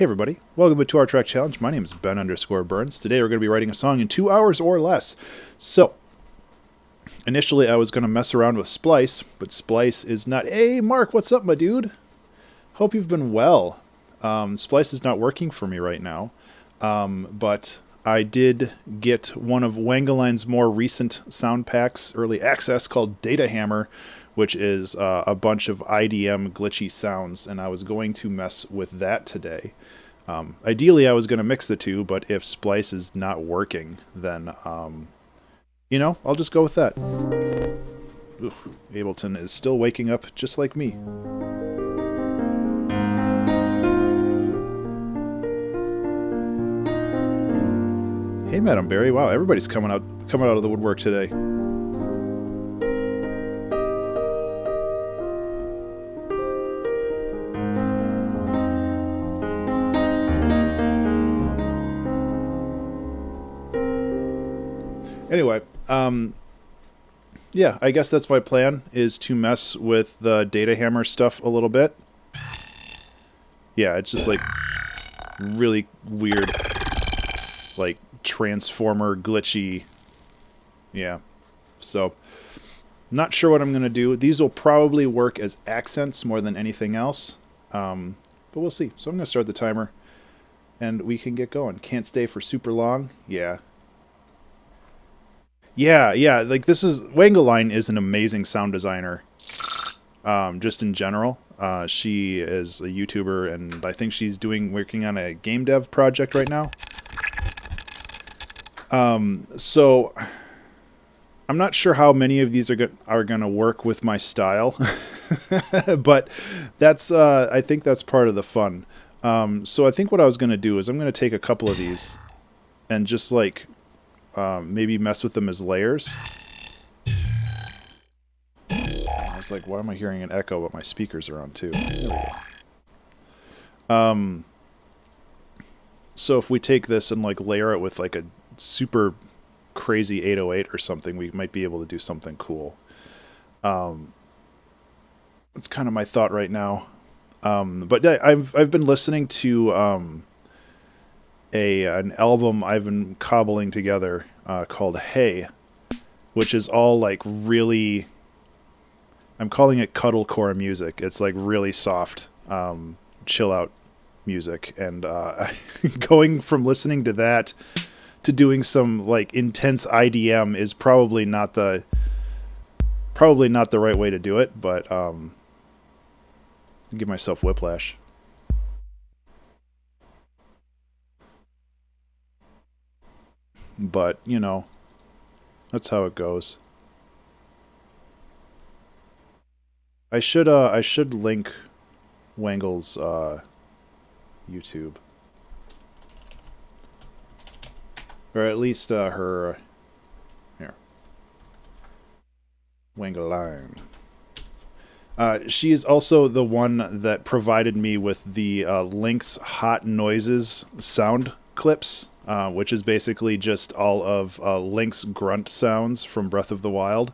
Hey everybody, welcome to our track challenge. My name is Ben_Burns. Today we're going to be writing a song in 2 hours or less. So, initially I was going to mess around with Splice, but Splice is not... Hey Mark, what's up my dude? Hope you've been well. Splice is not working for me right now, but I did get one of Wangeline's more recent sound packs, early access, called Data Hammer, which is a bunch of IDM glitchy sounds, and I was going to mess with that today. Ideally, I was going to mix the two, but if Splice is not working, then, you know, I'll just go with that. Ooh, Ableton is still waking up just like me. Hey, Madam Barry. Wow, everybody's coming out of the woodwork today. Anyway, yeah, I guess that's my plan, is to mess with the Data Hammer stuff a little bit. Yeah, it's just like really weird, like transformer glitchy. Yeah, so not sure what I'm gonna do. These will probably work as accents more than anything else, but we'll see. So I'm gonna start the timer and we can get going. Can't stay for super long. Yeah, like this is... Wangeline is an amazing sound designer, just in general. She is a YouTuber, and I think she's working on a game dev project right now. So I'm not sure how many of these are gonna work with my style, but that's I think that's part of the fun. So I think what I was gonna do is I'm gonna take a couple of these and just like maybe mess with them as layers. I was like, why am I hearing an echo, but my speakers are on too? There we go. So if we take this and like layer it with like a super crazy 808 or something, we might be able to do something cool. That's kind of my thought right now. But yeah, I've been listening to an album I've been cobbling together called Hey, which is all like really... I'm calling it cuddlecore music. It's like really soft, chill out music, and going from listening to that to doing some like intense IDM is probably not the right way to do it, but give myself whiplash. But, you know, that's how it goes. I should link Wangel's YouTube. Or at least her... Here. Wangeline. She is also the one that provided me with the Link's Hot Noises sound clips, which is basically just all of Link's grunt sounds from Breath of the Wild,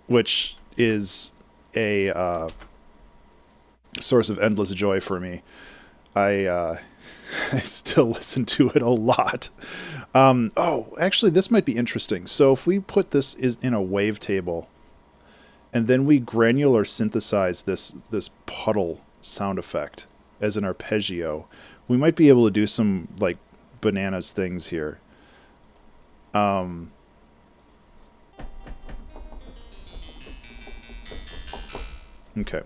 which is a source of endless joy for me. I still listen to it a lot. Oh, actually, this might be interesting. So if we put this in a wavetable, and then we granular synthesize this puddle sound effect as an arpeggio, we might be able to do some like bananas things here. Okay.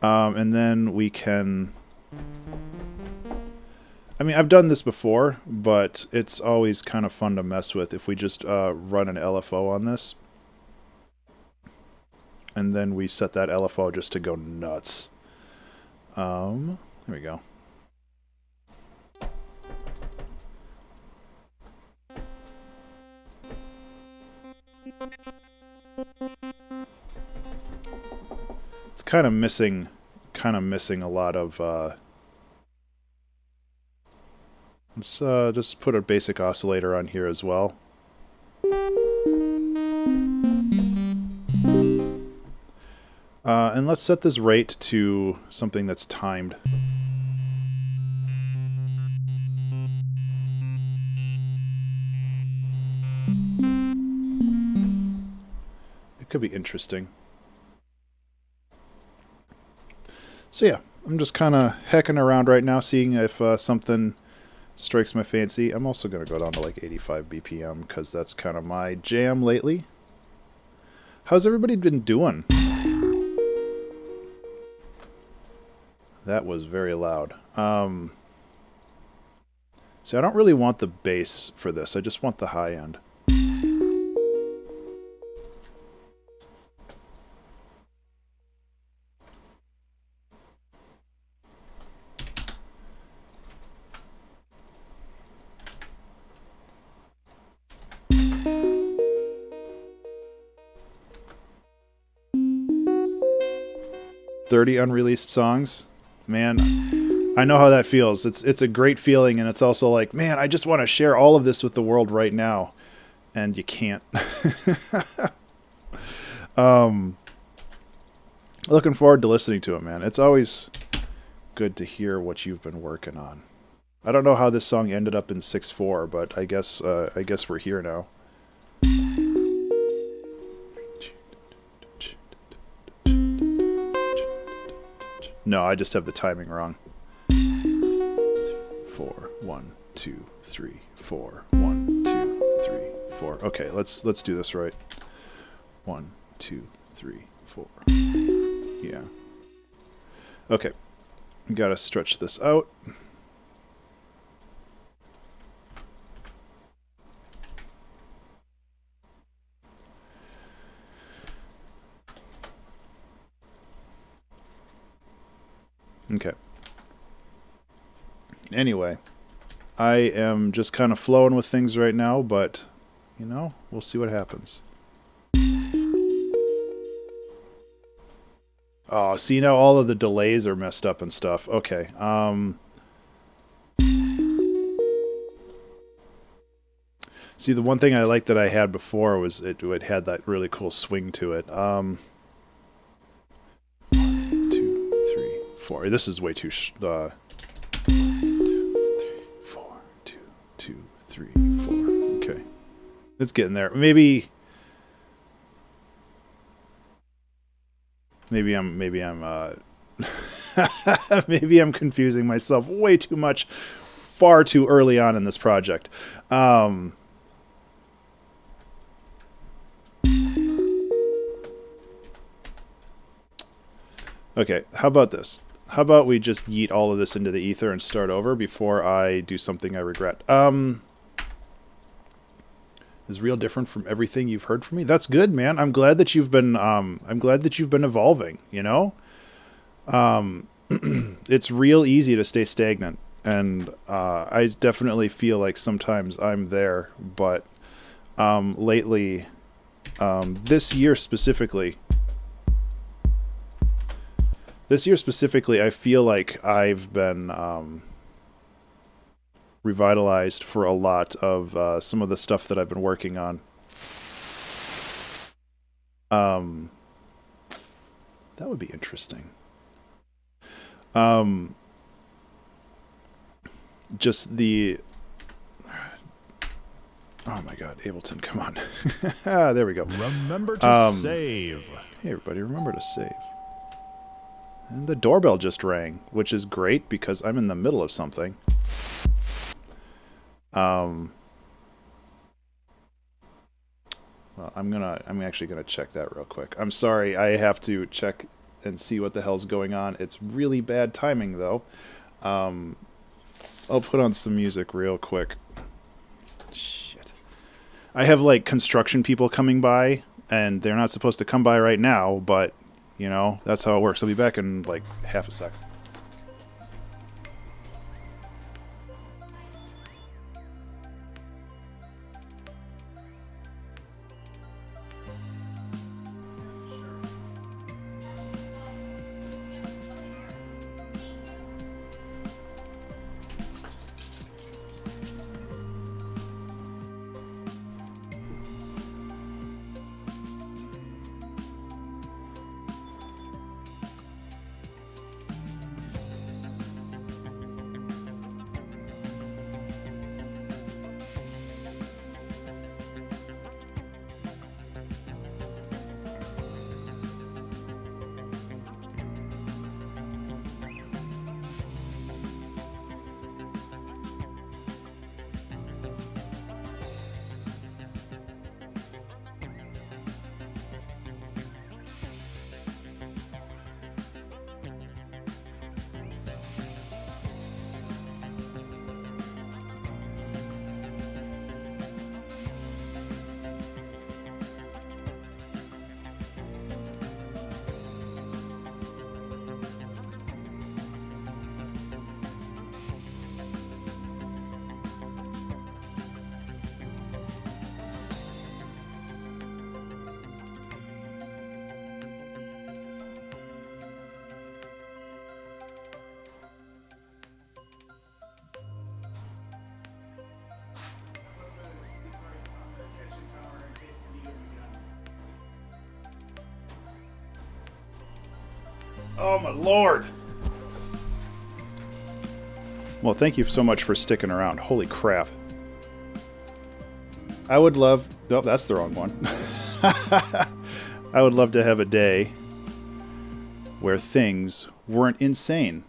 And then we can... I mean, I've done this before, but it's always kind of fun to mess with if we just run an LFO on this. And then we set that LFO just to go nuts. There we go. It's kind of missing a lot of... let's just put a basic oscillator on here as well. And let's set this rate to something that's timed. Could be interesting. So yeah, I'm just kind of hecking around right now, seeing if something strikes my fancy. I'm also going to go down to like 85 BPM because that's kind of my jam lately. How's everybody been doing? That was very loud. So I don't really want the bass for this. I just want the high end. "30 unreleased songs." Man, I know how that feels. It's a great feeling, and it's also like, man, I just want to share all of this with the world right now, and you can't. Looking forward to listening to it, man. It's always good to hear what you've been working on. I don't know how this song ended up in 6/4, but I guess we're here now. No, I just have the timing wrong. 4, 1, 2, 3, 4, 1, 2, 3, 4. Okay, let's do this right. 1, 2, 3, 4. Yeah. Okay. Gotta stretch this out. Okay. Anyway, I am just kind of flowing with things right now, but, you know, we'll see what happens. Oh, see, now all of the delays are messed up and stuff. Okay. See, the one thing I liked that I had before was it had that really cool swing to it. 1, 2, 3, 4. This is way too 2, 3, 4, 2, 2, 3, 4. Okay. It's getting there. Maybe I'm maybe I'm confusing myself way too much far too early on in this project. Okay, how about this? How about we just yeet all of this into the ether and start over before I do something I regret? Is real different from everything you've heard from me. That's good, man. I'm glad that you've been evolving, you know? It's real easy to stay stagnant, and I definitely feel like sometimes I'm there, but lately, this year specifically, I feel like I've been revitalized for a lot of some of the stuff that I've been working on. That would be interesting. Just the... Oh my god, Ableton, come on. There we go. Remember to save. Hey everybody, remember to save. And the doorbell just rang, which is great because I'm in the middle of something. Well, I'm actually gonna check that real quick. I'm sorry, I have to check and see what the hell's going on. It's really bad timing though. I'll put on some music real quick. Shit. I have like construction people coming by, and they're not supposed to come by right now, but you know, that's how it works. I'll be back in like half a sec. Oh my lord. Well, thank you so much for sticking around. Holy crap. I would love... Oh, that's the wrong one. I would love to have a day where things weren't insane.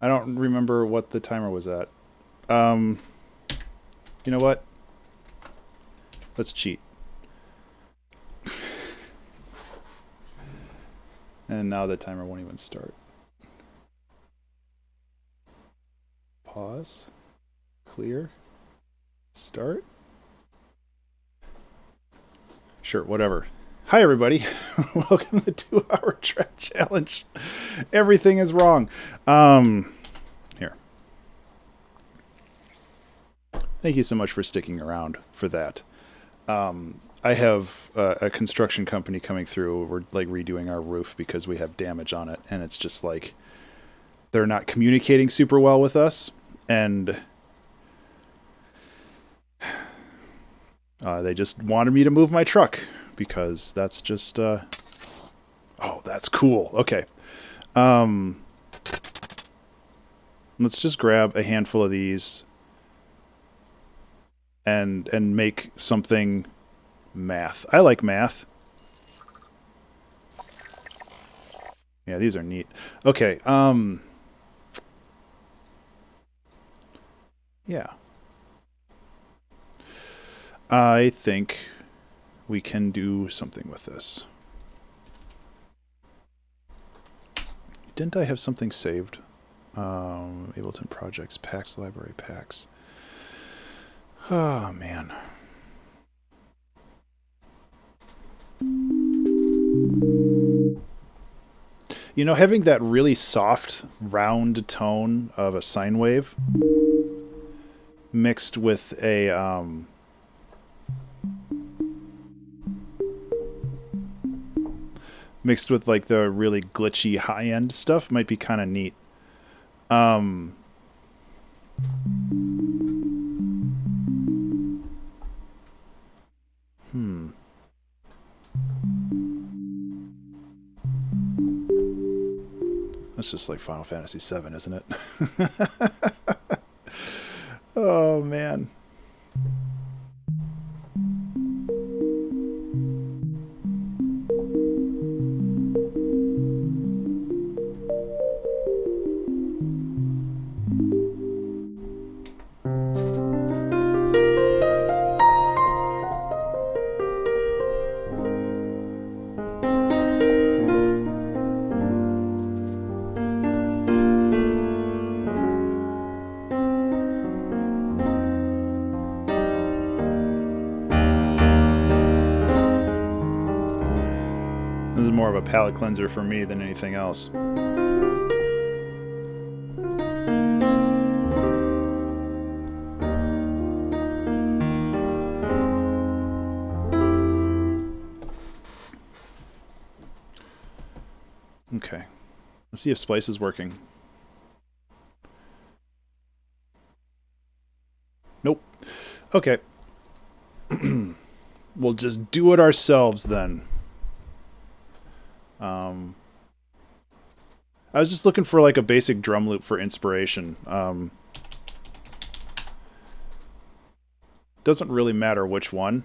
I don't remember what the timer was at. You know what? Let's cheat. And now the timer won't even start. Pause. Clear. Start. Sure, whatever. Hi, everybody. Welcome to the 2-hour track challenge. Everything is wrong. Here. Thank you so much for sticking around for that. I have a construction company coming through. We're like redoing our roof because we have damage on it, and it's just like they're not communicating super well with us, and they just wanted me to move my truck because that's just oh, that's cool. Okay. Let's just grab a handful of these and make something math. I like math. Yeah, these are neat. Okay, yeah. I think we can do something with this. Didn't I have something saved? Ableton projects, packs, library packs. Oh, man. You know, having that really soft, round tone of a sine wave mixed with a mixed with like the really glitchy high-end stuff might be kind of neat. That's just like Final Fantasy VII, isn't it? Oh, man. This is more of a palate cleanser for me than anything else. Okay. Let's see if Splice is working. Nope. Okay. We'll just do it ourselves then. I was just looking for like a basic drum loop for inspiration. Doesn't really matter which one.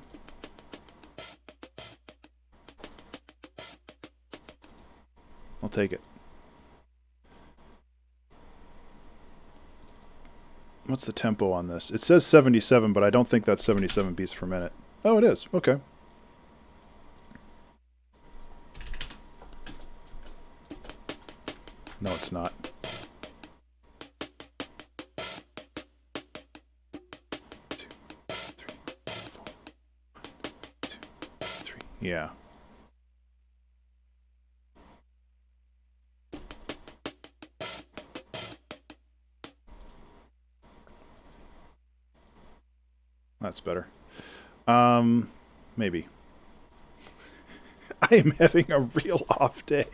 I'll take it. What's the tempo on this? It says 77, but I don't think that's 77 beats per minute. Oh, it is. Okay. No, it's not. Two, three, four. 2, 3. Yeah. That's better. Maybe. I am having a real off day.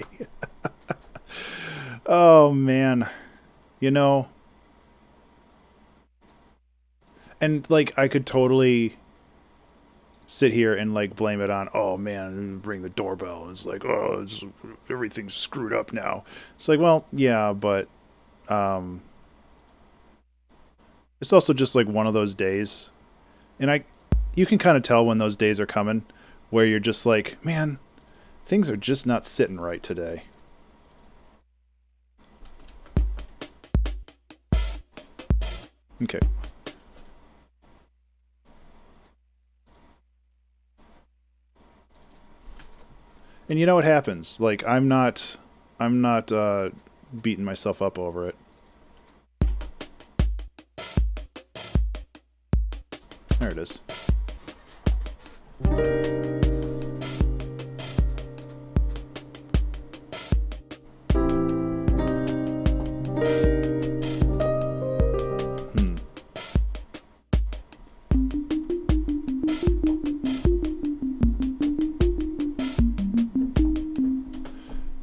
Oh, man. You know. And, like, I could totally sit here and like blame it on, oh man, ring the doorbell. It's like, oh, everything's screwed up now. It's like, well, yeah, but it's also just like one of those days, and you can kind of tell when those days are coming, where you're just like, man, things are just not sitting right today. Okay. And you know what happens? Like I'm not beating myself up over it. There it is.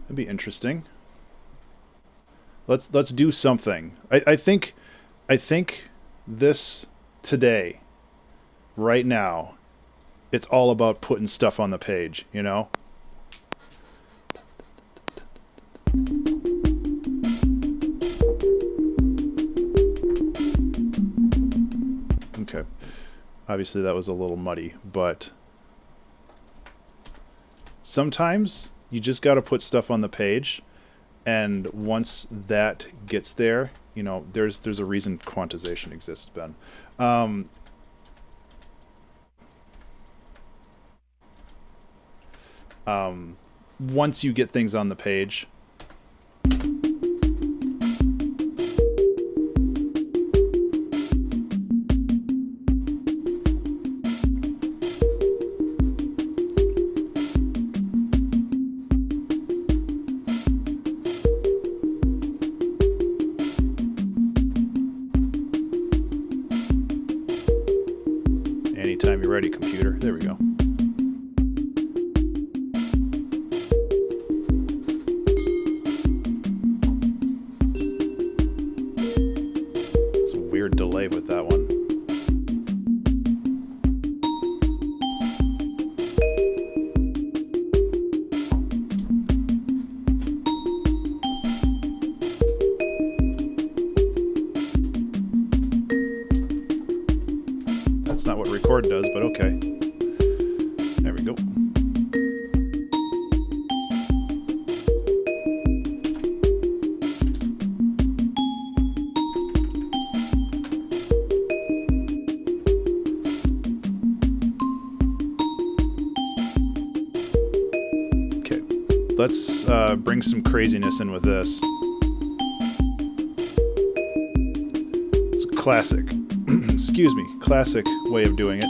That'd be interesting. Let's do something. I think this today, right now, it's all about putting stuff on the page, you know? Okay. Obviously that was a little muddy, but sometimes you just got to put stuff on the page, and once that gets there, you know, there's a reason quantization exists, Ben. Once you get things on the page, anytime you're ready, computer. There we go. It's a weird delay with that one. That's not what record does, but okay. There we go. Okay, let's bring some craziness in with this. It's a classic. Excuse me, classic way of doing it.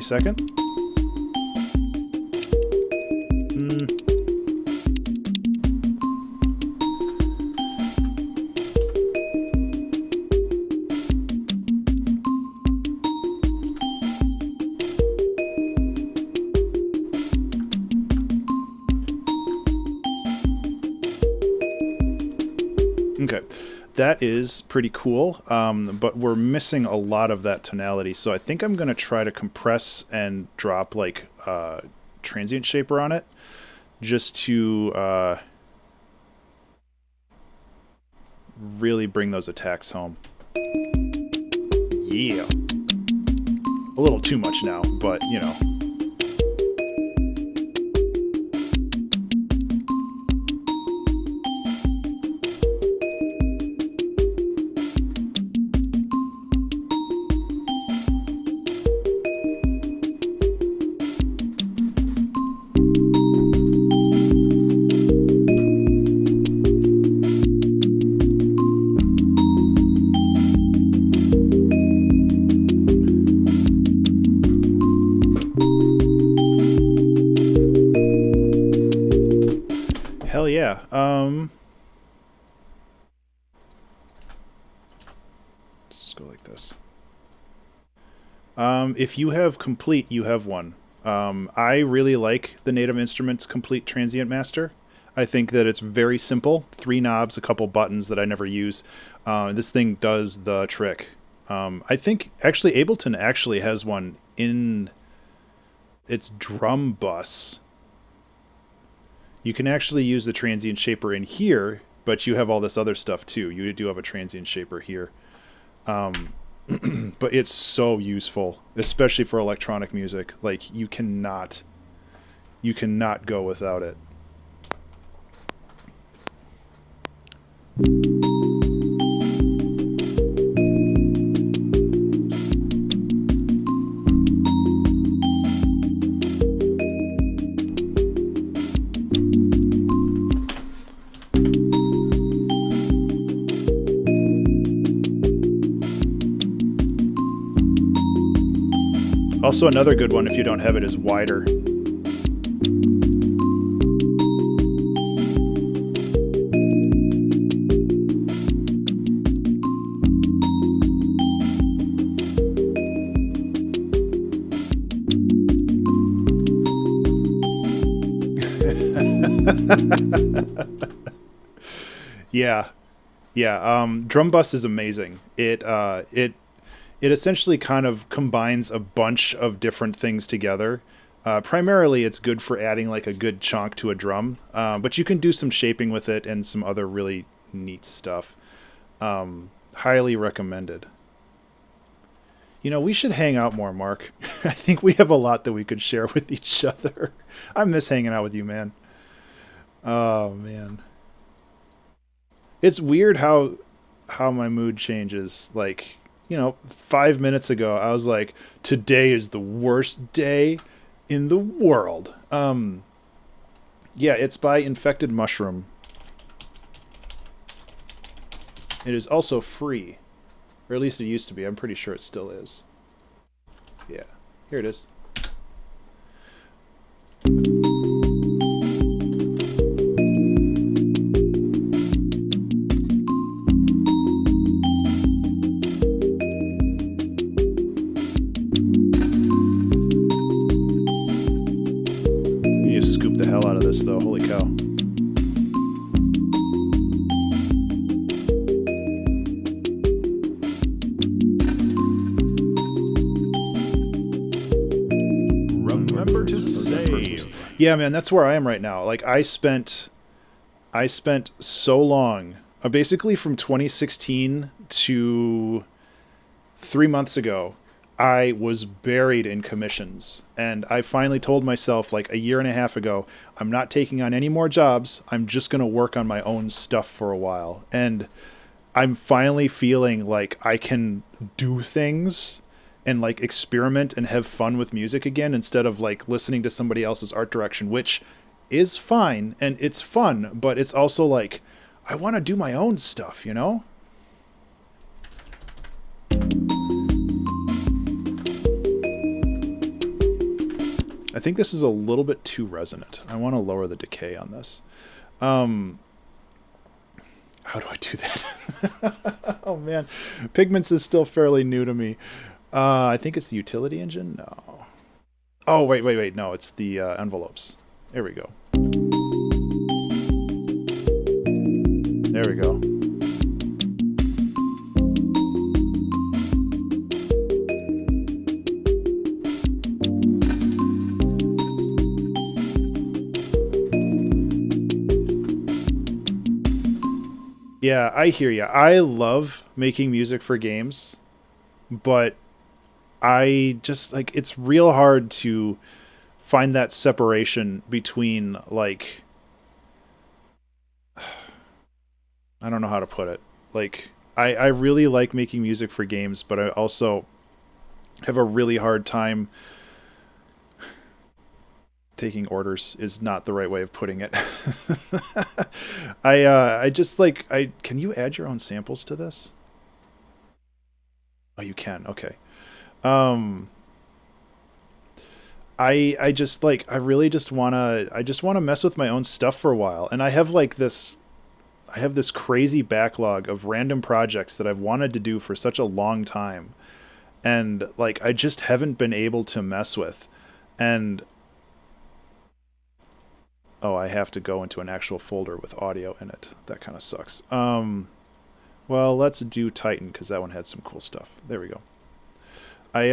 Second. Okay, that is pretty cool, but we're missing a lot of that tonality, so I think I'm going to try to compress and drop like transient shaper on it, just to really bring those attacks home. Yeah. A little too much now, but you know. Hell yeah. Let's just go like this. If you have Komplete, you have one. I really like the Native Instruments Komplete Transient Master. I think that it's very simple. 3 knobs, a couple buttons that I never use. This thing does the trick. I think actually Ableton actually has one in its drum bus. You can actually use the transient shaper in here, but you have all this other stuff too. You do have a transient shaper here. But it's so useful, especially for electronic music. Like you cannot go without it. Also, another good one, if you don't have it, is Wider. Yeah. Drum bus is amazing. It essentially kind of combines a bunch of different things together. Primarily, it's good for adding like a good chunk to a drum, but you can do some shaping with it and some other really neat stuff. Highly recommended. You know, we should hang out more, Mark. I think we have a lot that we could share with each other. I miss hanging out with you, man. Oh, man. It's weird how my mood changes. Like, 5 minutes ago, I was like, today is the worst day in the world. Yeah, it's by Infected Mushroom. It is also free. Or at least it used to be. I'm pretty sure it still is. Yeah, here it is. Scoop the hell out of this though, holy cow. Remember to save. Yeah, man, that's where I am right now. Like I spent so long, basically from 2016 to 3 months ago, I was buried in commissions, and I finally told myself like a year and a half ago, I'm not taking on any more jobs. I'm just going to work on my own stuff for a while. And I'm finally feeling like I can do things and like experiment and have fun with music again instead of like listening to somebody else's art direction, which is fine and it's fun, but it's also like I want to do my own stuff, I think this is a little bit too resonant. I want to lower the decay on this. How do I do that? Oh man, Pigments is still fairly new to me. I think it's the utility engine. No. Oh wait. No, it's the envelopes. There we go. There we go. Yeah, I hear you. I love making music for games, but I just like it's real hard to find that separation between like I don't know how to put it. Like I really like making music for games, but I also have a really hard time taking orders is not the right way of putting it. I just like can you add your own samples to this? Oh, you can. Okay. I just like I really just want to mess with my own stuff for a while, and I have this crazy backlog of random projects that I've wanted to do for such a long time. and like I just haven't been able to mess with. And oh, I have to go into an actual folder with audio in it. That kind of sucks. Well, let's do Titan because that one had some cool stuff. There we go. I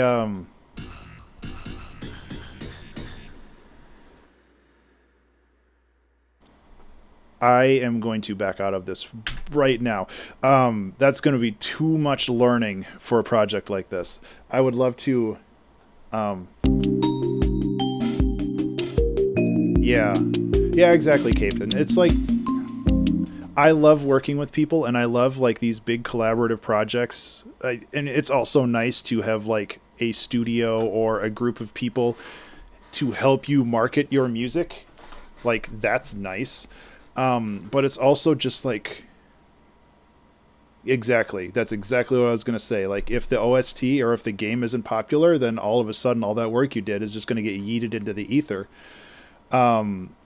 am going to back out of this right now. That's going to be too much learning for a project like this. I would love to. Yeah, yeah, exactly, Captain. It's like I love working with people, and I love like these big collaborative projects. And it's also nice to have like a studio or a group of people to help you market your music. Like that's nice. But it's also just like exactly. That's exactly what I was gonna say. Like if the OST or if the game isn't popular, then all of a sudden all that work you did is just gonna get yeeted into the ether. Um,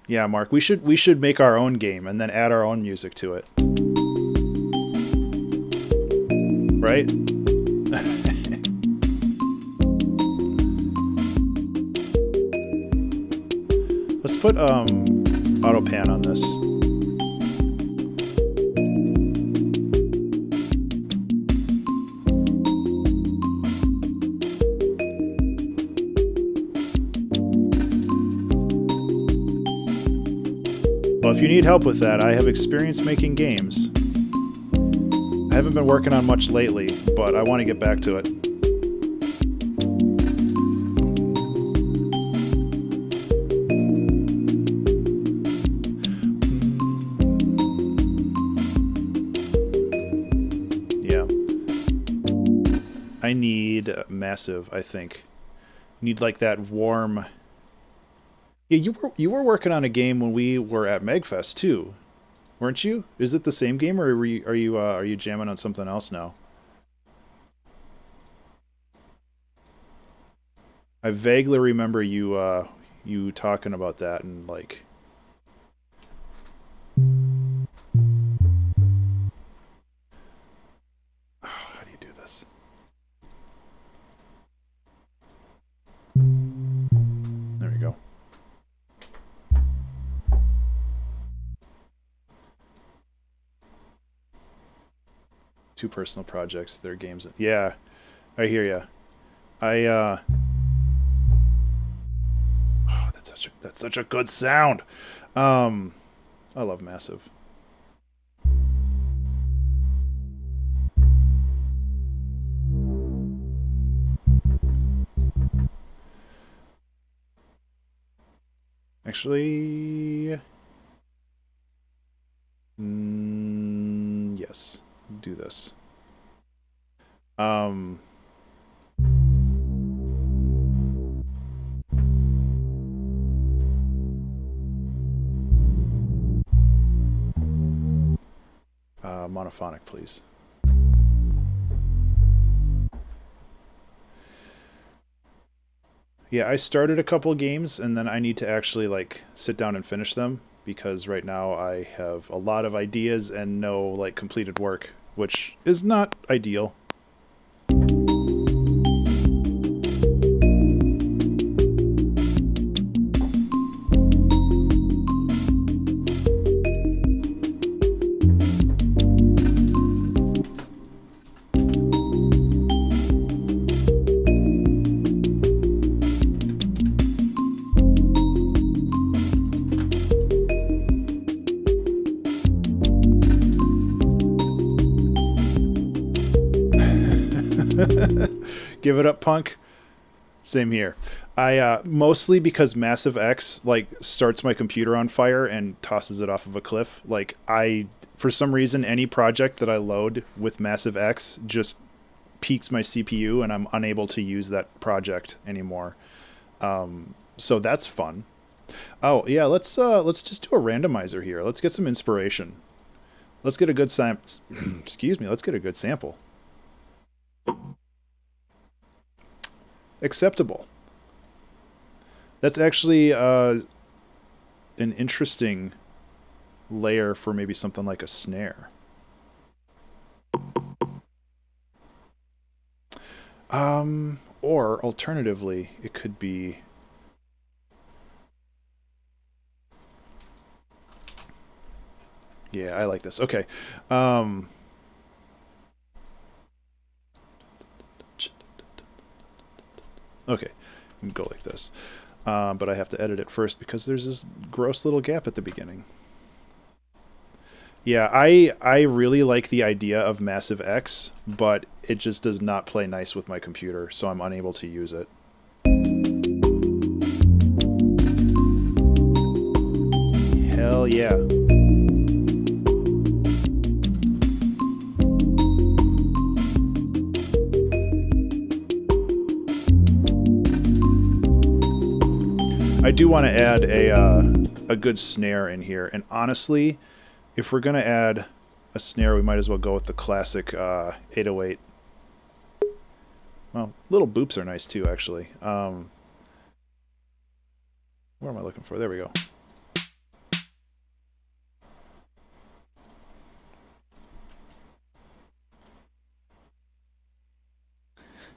yeah, Mark, we should make our own game and then add our own music to it, right? Let's put auto pan on this. Well, if you need help with that, I have experience making games. I haven't been working on much lately, but I want to get back to it. Yeah. I need massive, I think. Need like that warm. Yeah, you were working on a game when we were at Megfest too, weren't you? Is it the same game, or are you jamming on something else now? I vaguely remember you talking about that and like how do you do this? There we go. Two personal projects, their games. Yeah, I hear ya. I oh, that's such a good sound. Um, I love Massive. Actually, yes, do this. Um, monophonic, please. Yeah, I started a couple games and then I need to actually like sit down and finish them because right now I have a lot of ideas and no like completed work, which is not ideal. Give it up, punk. Same here. I mostly because Massive X like starts my computer on fire and tosses it off of a cliff. Like I for some reason any project that I load with Massive X just peaks my CPU and I'm unable to use that project anymore. So that's fun. Oh yeah, let's just do a randomizer here. Let's get some inspiration. Let's get a good excuse me, let's get a good sample. Acceptable. That's actually an interesting layer for maybe something like a snare. Or alternatively, it could be... Yeah, I like this. Okay. Okay, we can go like this. But I have to edit it first because there's this gross little gap at the beginning. Yeah, I really like the idea of Massive X, but it just does not play nice with my computer, so I'm unable to use it. Hell yeah. I do want to add a good snare in here, and honestly, if we're going to add a snare, we might as well go with the classic 808. Well, little boops are nice too, actually. Where am I looking for? There we go.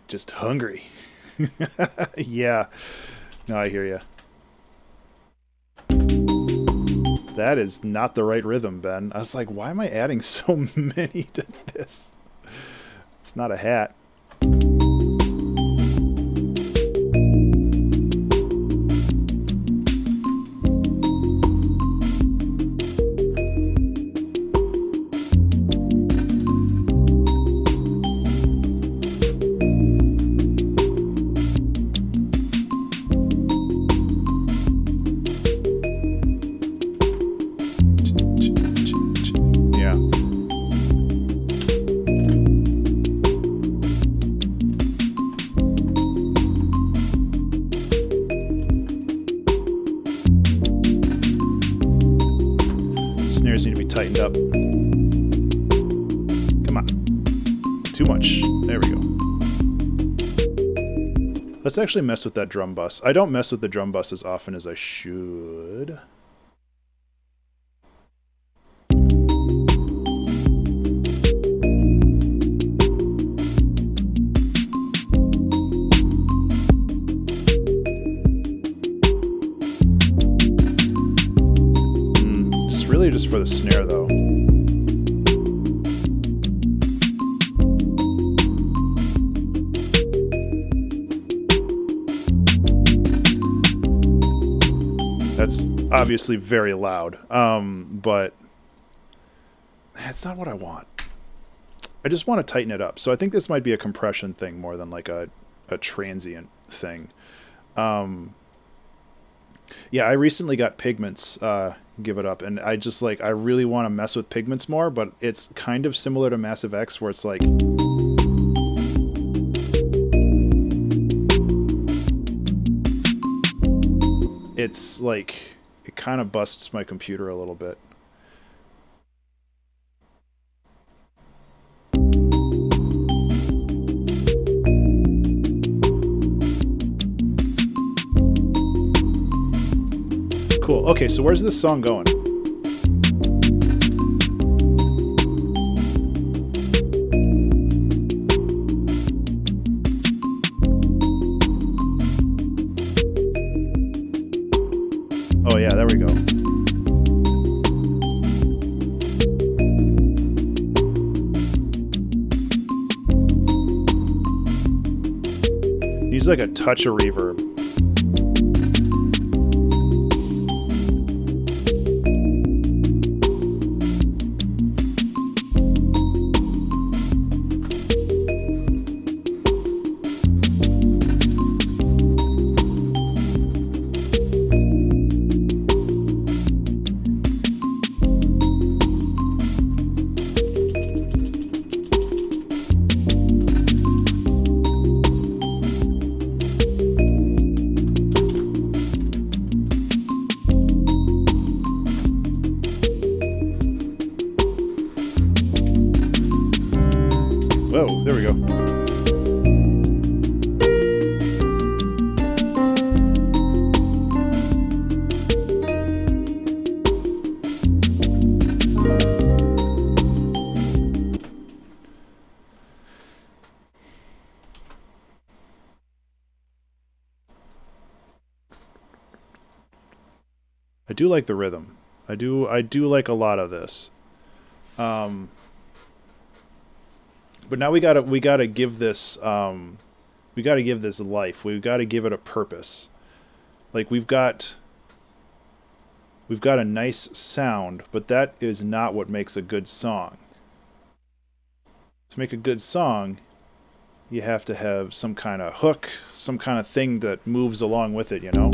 Just hungry. Yeah. No, I hear you. That is not the right rhythm, Ben. I was like, why am I adding so many to this? It's not a hat. Snares need to be tightened up. Come on. Too much. There we go. Let's actually mess with that drum bus. I don't mess with the drum bus as often as I should. Really just for the snare, though. That's obviously very loud, but that's not what I want. I just want to tighten it up. So I think this might be a compression thing more than like a transient thing. Yeah, I recently got Pigments, Give It Up, and I just like, I really want to mess with Pigments more, but it's kind of similar to Massive X where it's like... It's like, it kind of busts my computer a little bit. Cool. Okay, so where's this song going? Oh yeah, there we go. Needs like a touch of reverb. Whoa, there we go. I do like the rhythm. I do like a lot of this. But now we gotta give this life. We've got to give it a purpose. Like we've got a nice sound, but that is not what makes a good song. To make a good song, you have to have some kind of hook, some kind of thing that moves along with it, you know?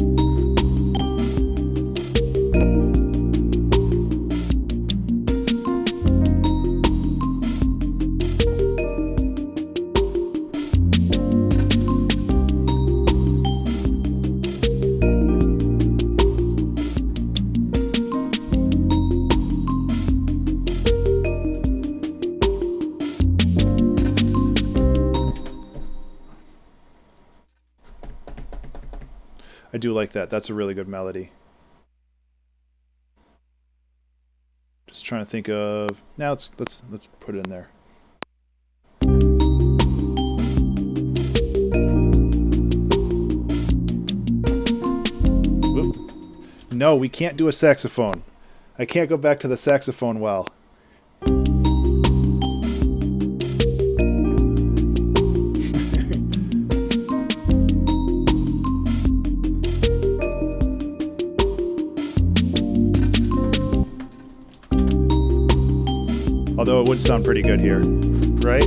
I do like that. That's a really good melody. Just trying to think of... Now let's put it in there. Whoop. No, we can't do a saxophone. I can't go back to the saxophone well. Although it would sound pretty good here, right?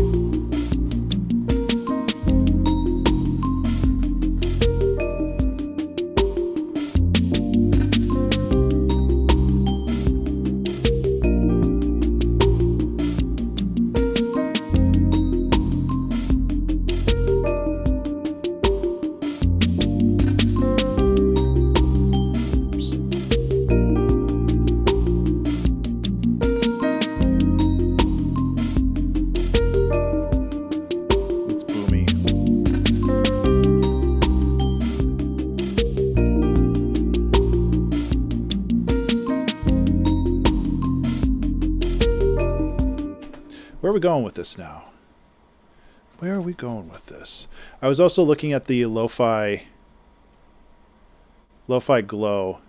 Where are we going with this now? Where are we going with this? I was also looking at the lo-fi glow.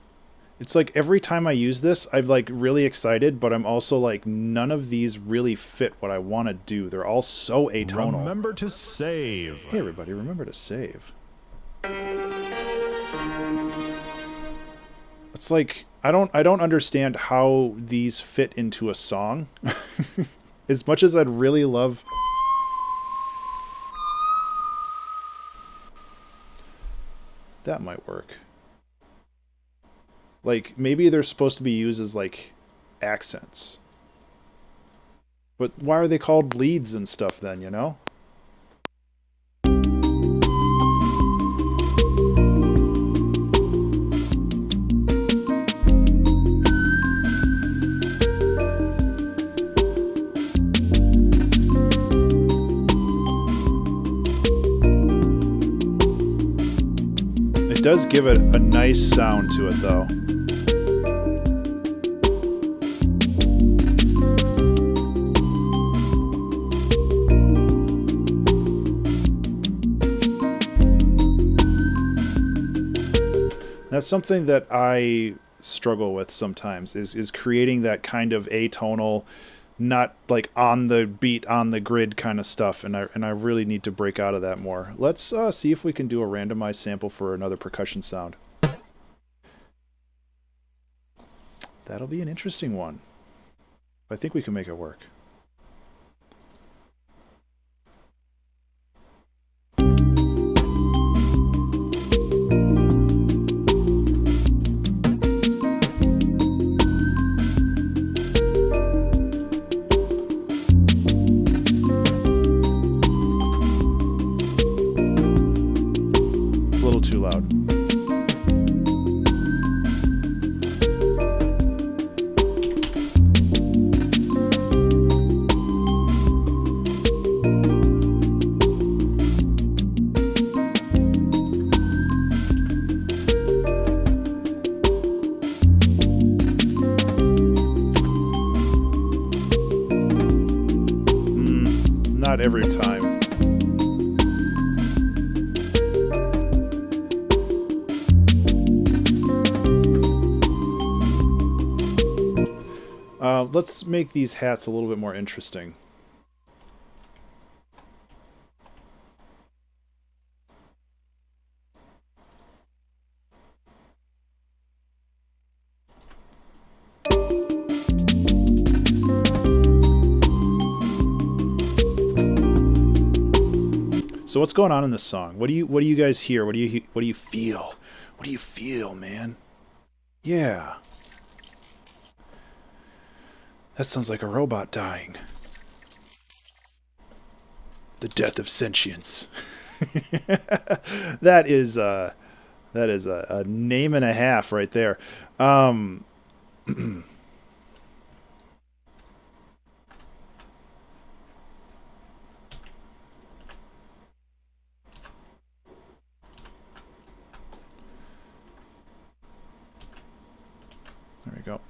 It's like every time I use this, I'm like really excited, but I'm also like none of these really fit what I want to do. They're all so atonal. Remember to save. Hey everybody, remember to save. It's like I don't understand how these fit into a song. As much as I'd really love... That might work. Like, maybe they're supposed to be used as, like, accents. But why are they called leads and stuff then, you know? It does give it a nice sound to it, though. That's something that I struggle with sometimes, is creating that kind of atonal, not like on the beat, on the grid kind of stuff, and I really need to break out of that more. Let's see if we can do a randomized sample for another percussion sound. That'll be an interesting one. I think we can make it work. Let's make these hats a little bit more interesting. So what's going on in this song? What do you guys hear? What do you feel? What do you feel, man? Yeah. That sounds like a robot dying. The death of sentience. That is a name and a half right there. There we go.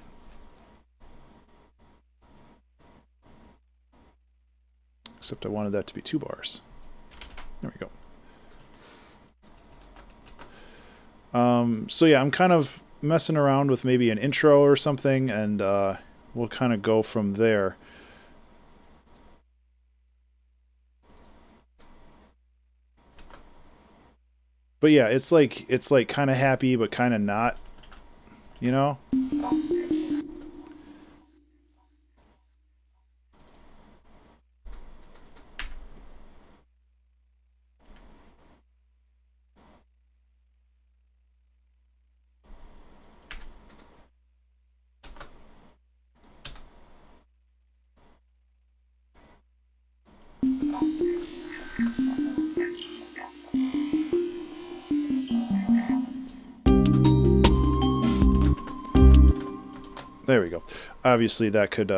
Except I wanted that to be 2 bars. There we go. So yeah, I'm kind of messing around with maybe an intro or something, and we'll kind of go from there. But yeah, it's like kind of happy, but kind of not, you know? There we go. Obviously, that could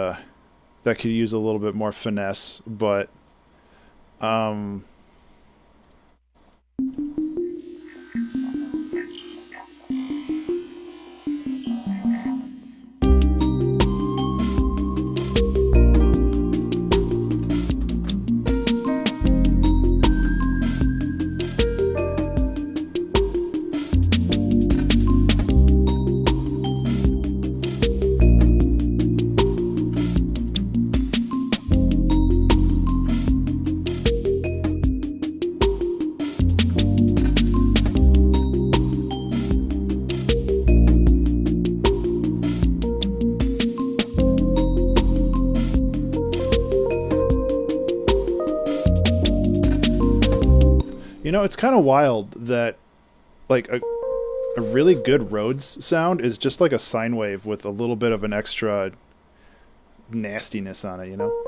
use a little bit more finesse, but you know, it's kind of wild that like a really good Rhodes sound is just like a sine wave with a little bit of an extra nastiness on it, you know?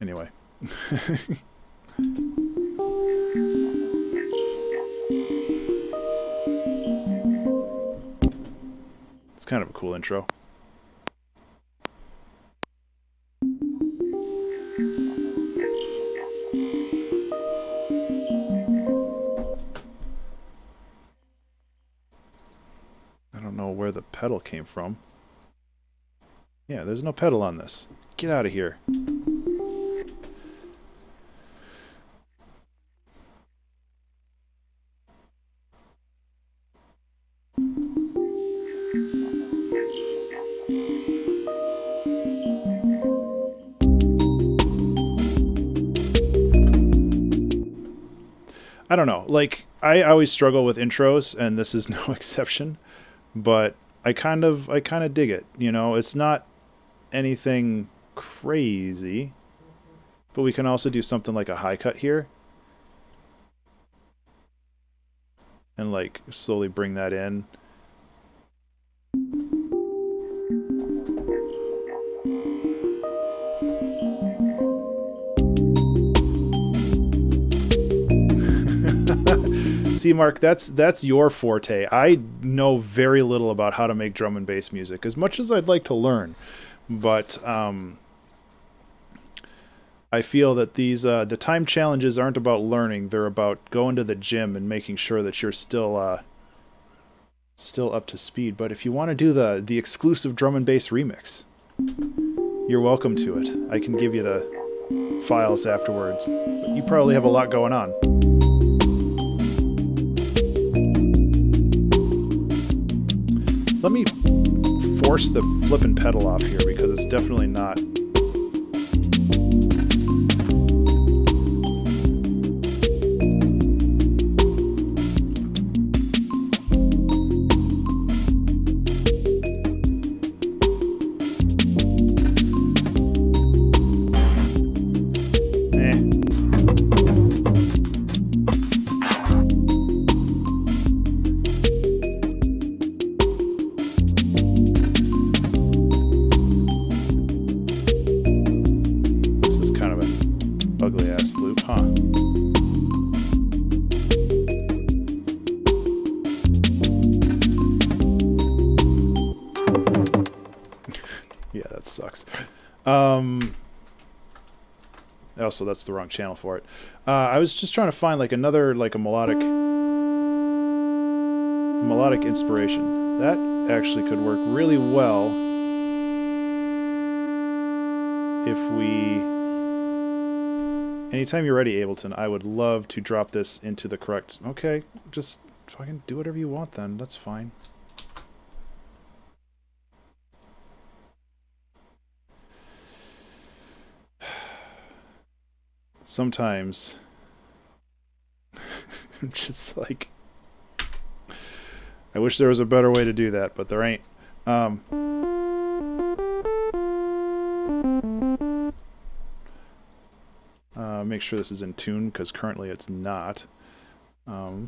Anyway. It's kind of a cool intro. I don't know where the pedal came from. Yeah, there's no pedal on this. Get out of here. I don't know. Like, I always struggle with intros, and this is no exception. But I kind of dig it. You know, it's not anything crazy, but we can also do something like a high cut here, and like slowly bring that in. See, Mark, that's your forte. I know very little about how to make drum and bass music, as much as I'd like to learn. But I feel that these the time challenges aren't about learning; they're about going to the gym and making sure that you're still up to speed. But if you want to do the exclusive drum and bass remix, you're welcome to it. I can give you the files afterwards. But you probably have a lot going on. Let me force the flippin' pedal off here because it's definitely not. So that's the wrong channel for it. I was just trying to find like another like a melodic inspiration. That actually could work really well if we... Anytime you're ready, Ableton, I would love to drop this into the correct... Okay, just fucking do whatever you want then. That's fine. Sometimes I'm just like, I wish there was a better way to do that, but there ain't. Make sure this is in tune because currently it's not. There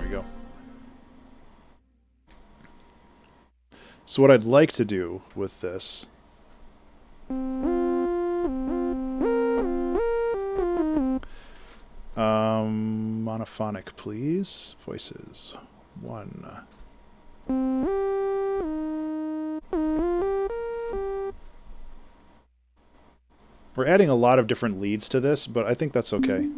we go. So what I'd like to do with this monophonic, please. Voices. 1. We're adding a lot of different leads to this, but I think that's okay.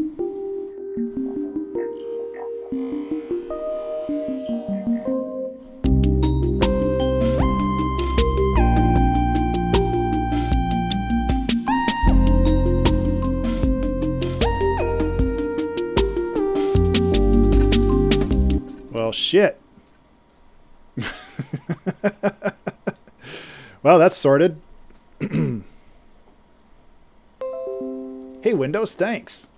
Shit. Well, that's sorted. Hey, Windows, thanks.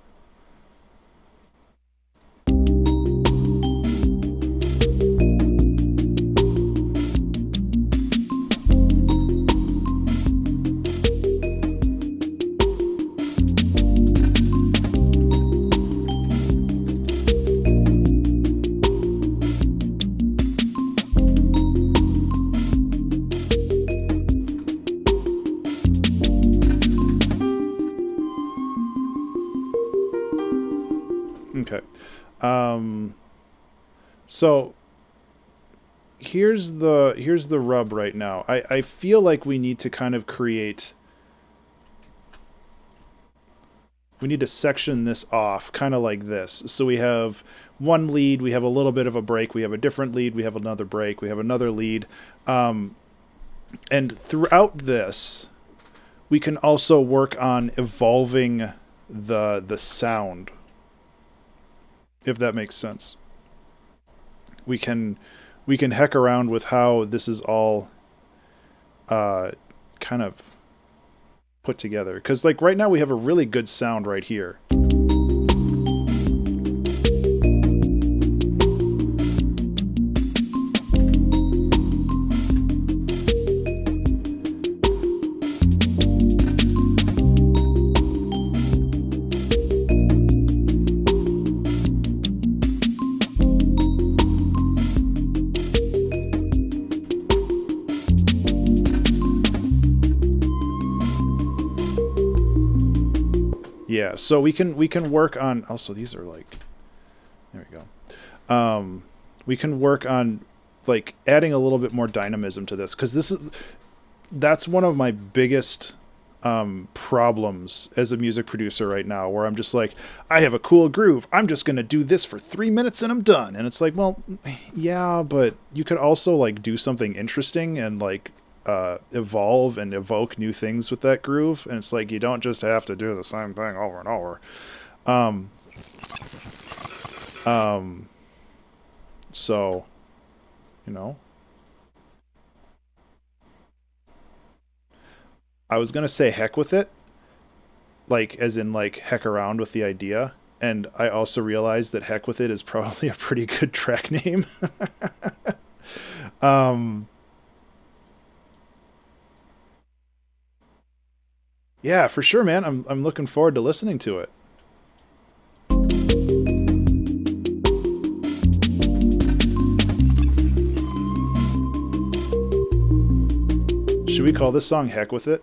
So here's the rub right now. I feel like we need to kind of create... We need to section this off kind of like this. So we have one lead, we have a little bit of a break, we have a different lead, we have another break, we have another lead. And throughout this, we can also work on evolving the sound, if that makes sense. We can heck around with how this is all kind of put together. Because like right now we have a really good sound right here. Yeah. Yeah, so we can work on, also these are like, there we go. We can work on like adding a little bit more dynamism to this, because that's one of my biggest problems as a music producer right now, where I'm just like, I have a cool groove, I'm just gonna do this for 3 minutes and I'm done. And it's like, well, yeah, but you could also like do something interesting and like evolve and evoke new things with that groove. And it's like, you don't just have to do the same thing over and over. So, you know, I was gonna say heck with it, like as in like heck around with the idea. And I also realized that heck with it is probably a pretty good track name. Yeah, for sure, man. I'm looking forward to listening to it. Should we call this song Heck With It?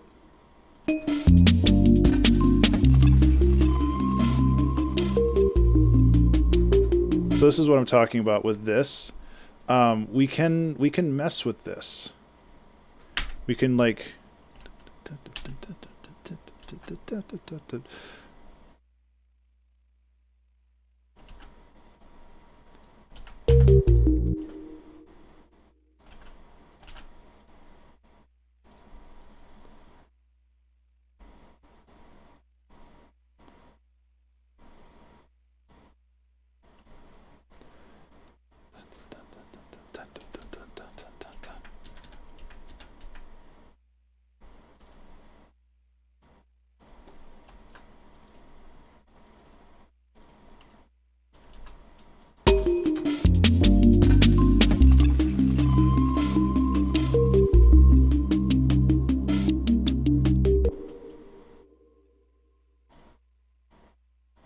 So this is what I'm talking about with this. We can mess with this. We can like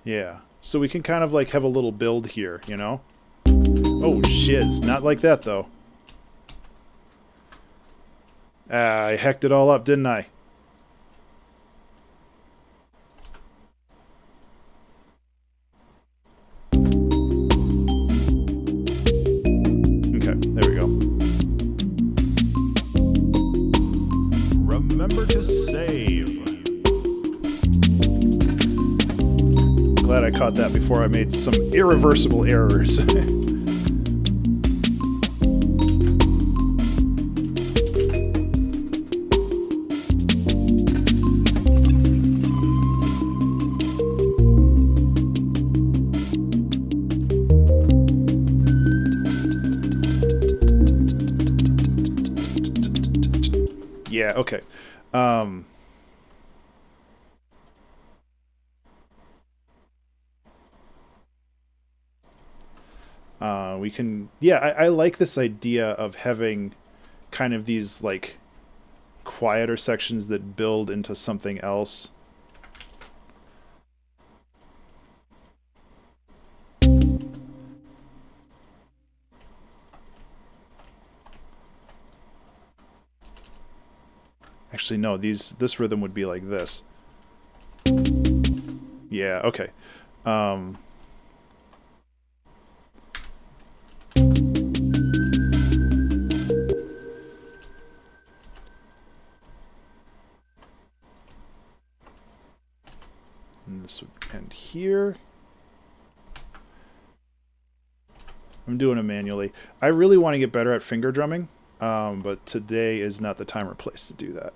yeah. So we can kind of like have a little build here, you know? Oh, shiz. Not like that, though. Ah, I hecked it all up, didn't I? Okay, there we go. Remember to save. Glad I caught that before I made some irreversible errors. Yeah, okay. We can, yeah, I like this idea of having kind of these like quieter sections that build into something else. Actually, no, this rhythm would be like this. Yeah, okay. And this would end here. I'm doing it manually. I really want to get better at finger drumming, but today is not the time or place to do that.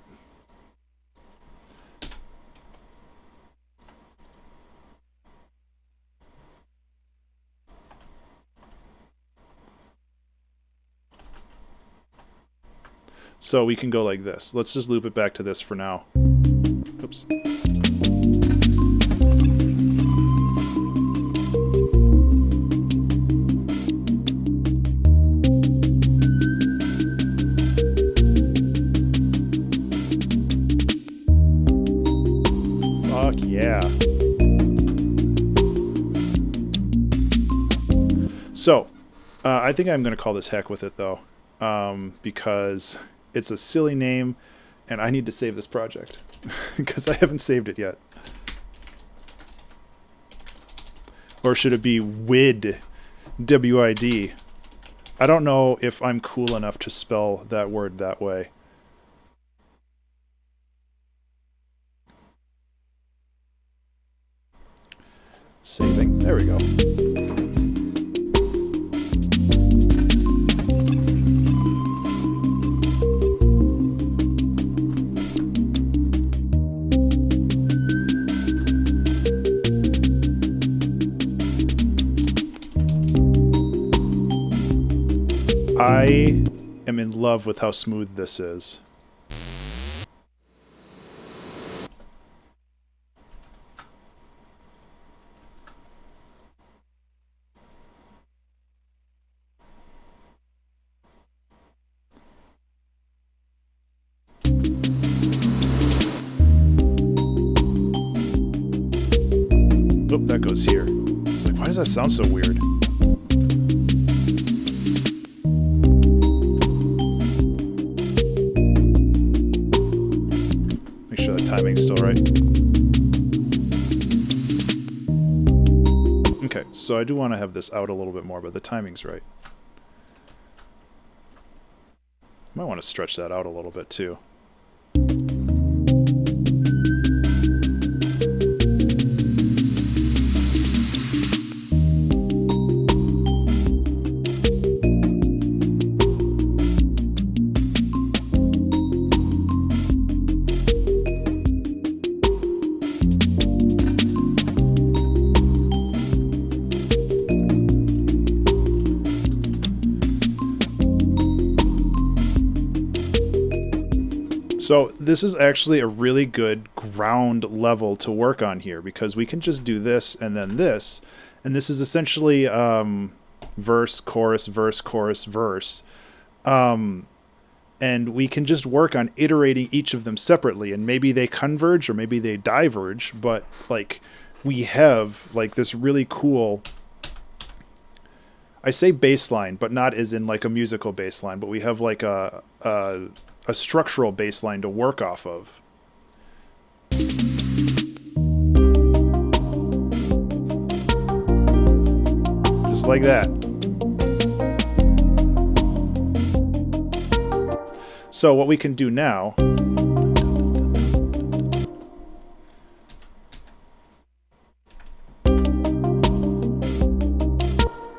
So we can go like this. Let's just loop it back to this for now. Oops. Fuck yeah. So, I think I'm going to call this Heck With It, though, because it's a silly name, and I need to save this project, because I haven't saved it yet. Or should it be WID? W-I-D. I don't know if I'm cool enough to spell that word that way. Saving. There we go. I am in love with how smooth this is. Oh, that goes here. It's like, why does that sound so weird? Make sure the timing's still right. Okay, so I do want to have this out a little bit more, but the timing's right. Might want to stretch that out a little bit too. So this is actually a really good ground level to work on here, because we can just do this and then this, and this is essentially verse, chorus, verse, chorus, verse, and we can just work on iterating each of them separately, and maybe they converge or maybe they diverge, but like we have like this really cool, I say bass line, but not as in like a musical bass line, but we have like a structural bass line to work off of. Just like that. So what we can do now,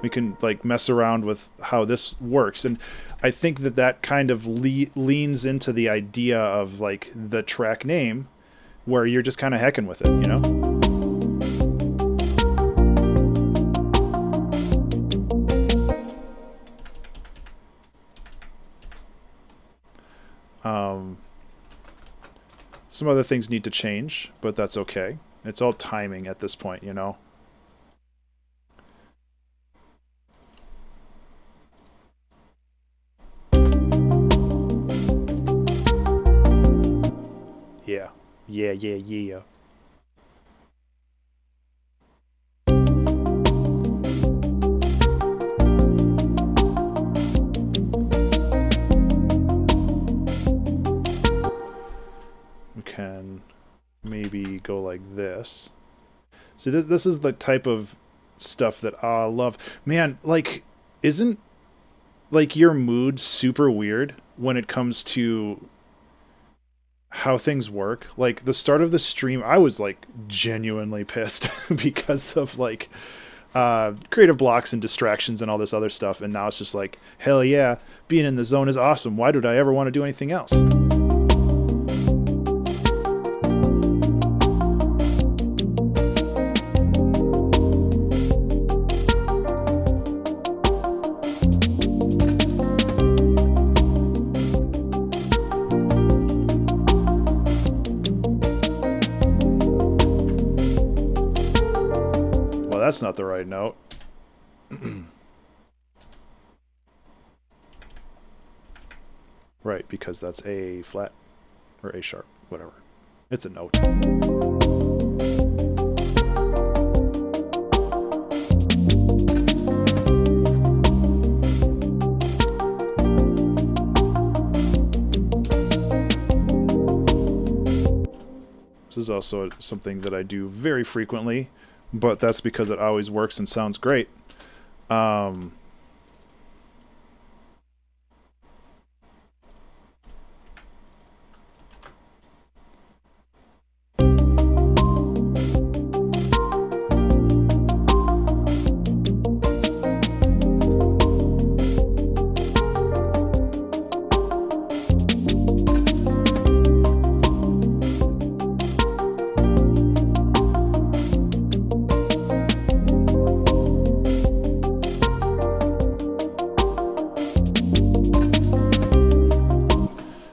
we can like mess around with how this works, and I think that that kind of leans into the idea of like the track name, where you're just kind of hecking with it, you know? Some other things need to change, but that's okay. It's all timing at this point, you know? Yeah. Yeah, yeah, yeah. We can maybe go like this. See, this is the type of stuff that I love. Man, like, isn't like your mood super weird when it comes to how things work? Like the start of the stream, I was like genuinely pissed because of like creative blocks and distractions and all this other stuff, and now it's just like, hell yeah, being in the zone is awesome. Why did I ever want to do anything else? That's not the right note. Right, because that's A flat or A sharp, whatever. It's a note. This is also something that I do very frequently but that's because it always works and sounds great.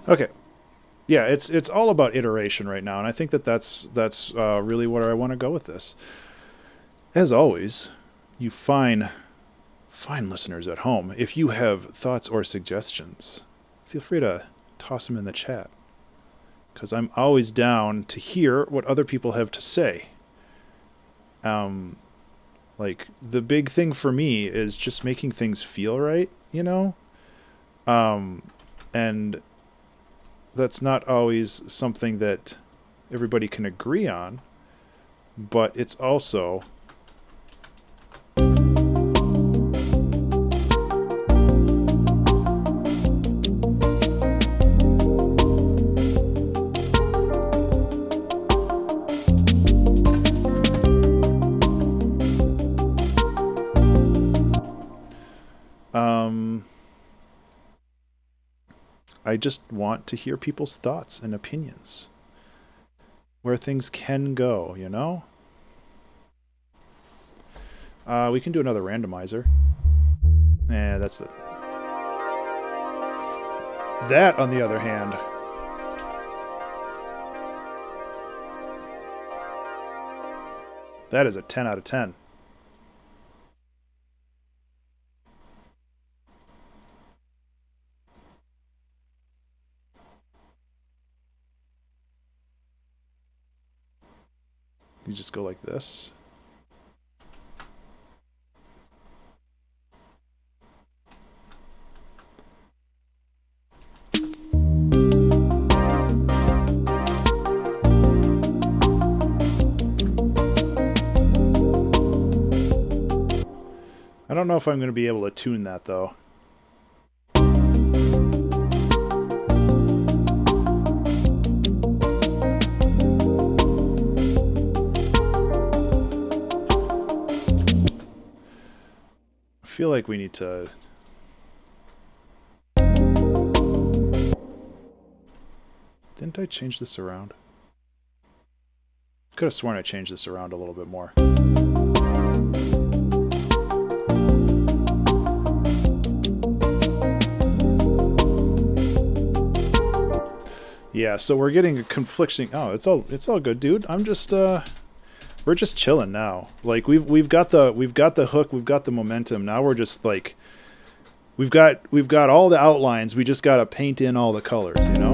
Okay, yeah, it's all about iteration right now, and I think that's really where I want to go with this. As always, you fine listeners at home, if you have thoughts or suggestions, feel free to toss them in the chat, because I'm always down to hear what other people have to say. Like, the big thing for me is just making things feel right, you know? And that's not always something that everybody can agree on, but it's also I just want to hear people's thoughts and opinions. Where things can go, you know? We can do another randomizer. That's the... That, on the other hand... That is a 10 out of 10. You just go like this. I don't know if I'm going to be able to tune that, though. I feel like we need to... Didn't I change this around? Could have sworn I changed this around a little bit more. Yeah, so we're getting a conflicting... Oh, it's all good, dude. I'm just we're just chilling now. Like we've got the hook, we've got the momentum. Now we're just like we've got all the outlines. We just got to paint in all the colors, you know?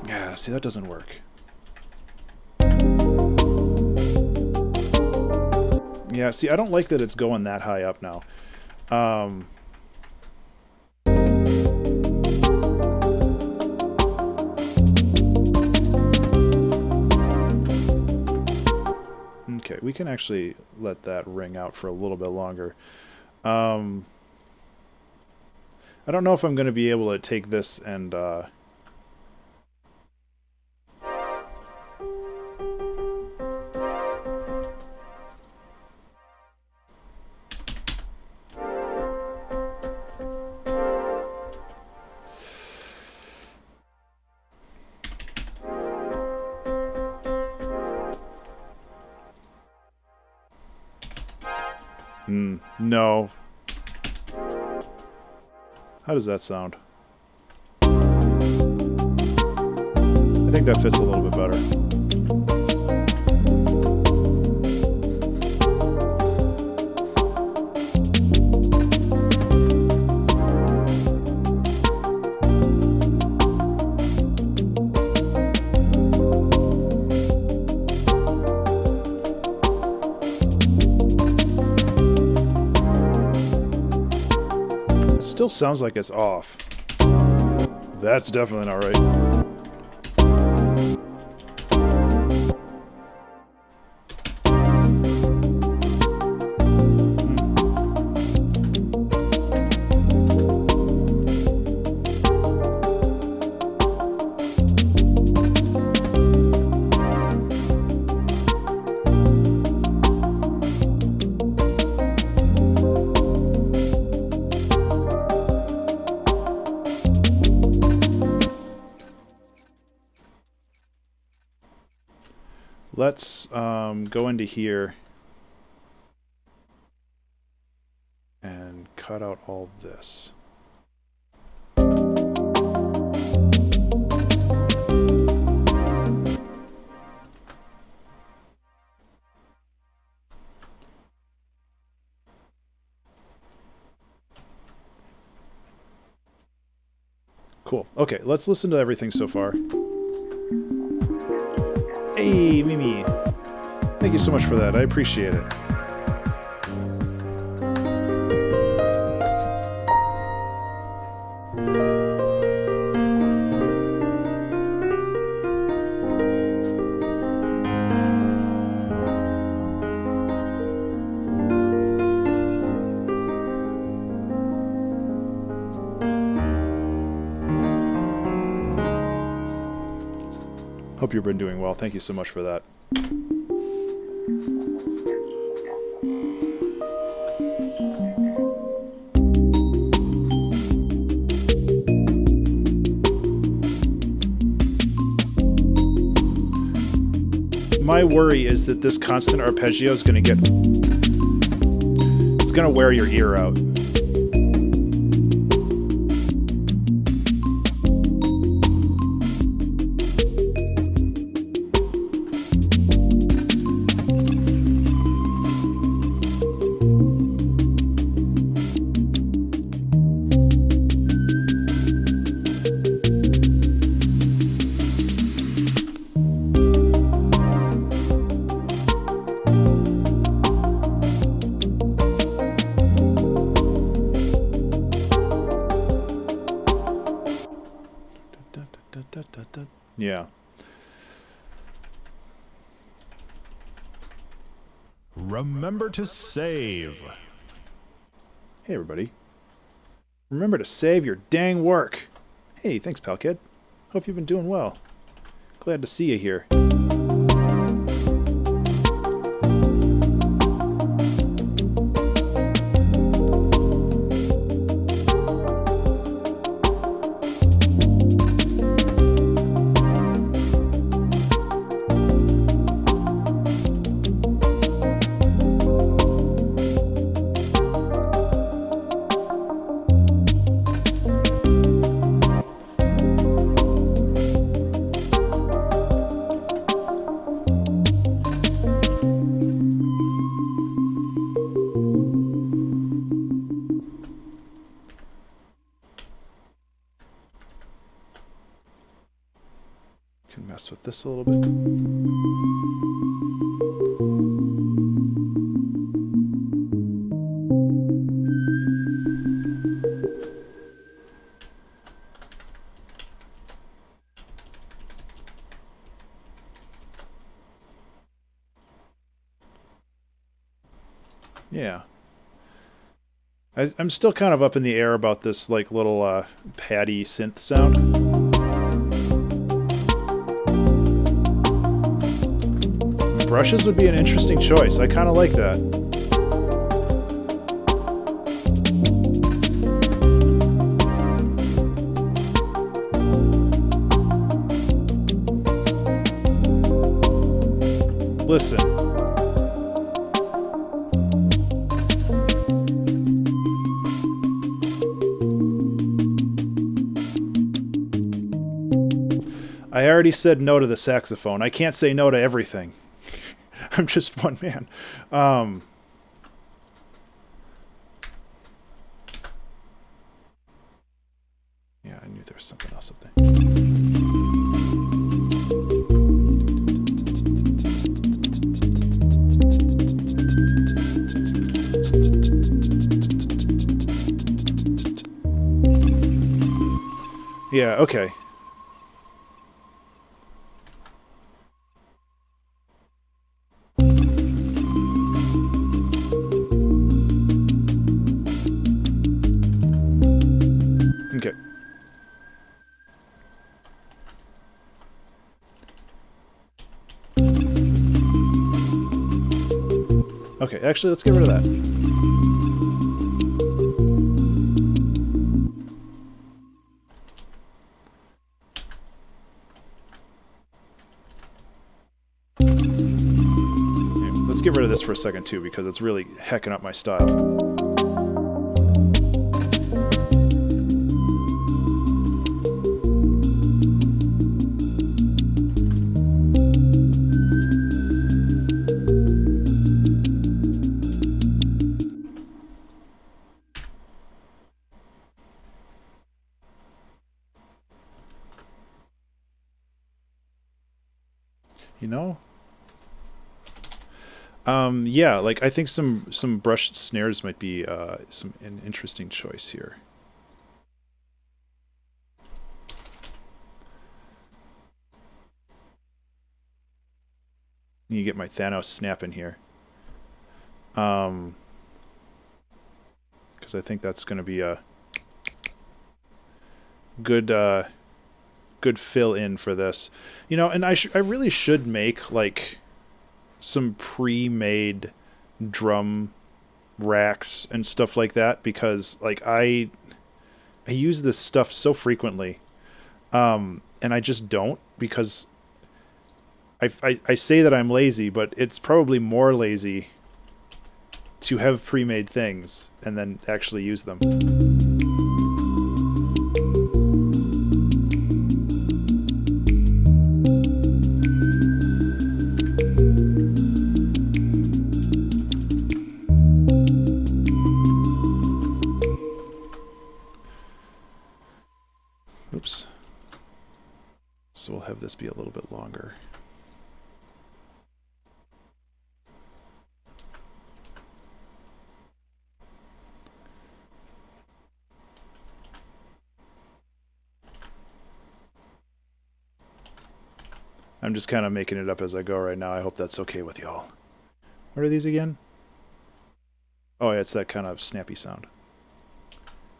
Yeah, see, that doesn't work. Yeah, see, I don't like that it's going that high up now. Okay, we can actually let that ring out for a little bit longer. I don't know if I'm going to be able to take this and... No. How does that sound? I think that fits a little bit better. Still sounds like it's off. That's definitely not right. Let's go into here and cut out all this. Cool. Okay, let's listen to everything so far. Hey, Mimi. Thank you so much for that. I appreciate it. Hope you've been doing well. Thank you so much for that. My worry is that this constant arpeggio is going to it's going to wear your ear out. Yeah. Remember to save. Hey, everybody. Remember to save your dang work. Hey, thanks, pal kid. Hope you've been doing well. Glad to see you here. Can mess with this a little bit. Yeah. I'm still kind of up in the air about this like little paddy synth sound. Brushes would be an interesting choice. I kind of like that. Listen. I already said no to the saxophone. I can't say no to everything. I'm just one man. Yeah, I knew there was something else up there. Yeah, okay. Okay. Okay, actually, let's get rid of that. Let's get rid of this for a second, too, because it's really hecking up my style. You know? Yeah, like I think some brushed snares might be an interesting choice here. You get my Thanos snap in here. Because I think that's going to be a good good fill in for this. You know, and I really should make like some pre-made drum racks and stuff like that, because like I use this stuff so frequently, and I just don't, because I say that I'm lazy, but it's probably more lazy to have pre-made things and then actually use them. Oops. So we'll have this be a little bit longer. I'm just kind of making it up as I go right now. I hope that's okay with y'all. What are these again? Oh, yeah, it's that kind of snappy sound.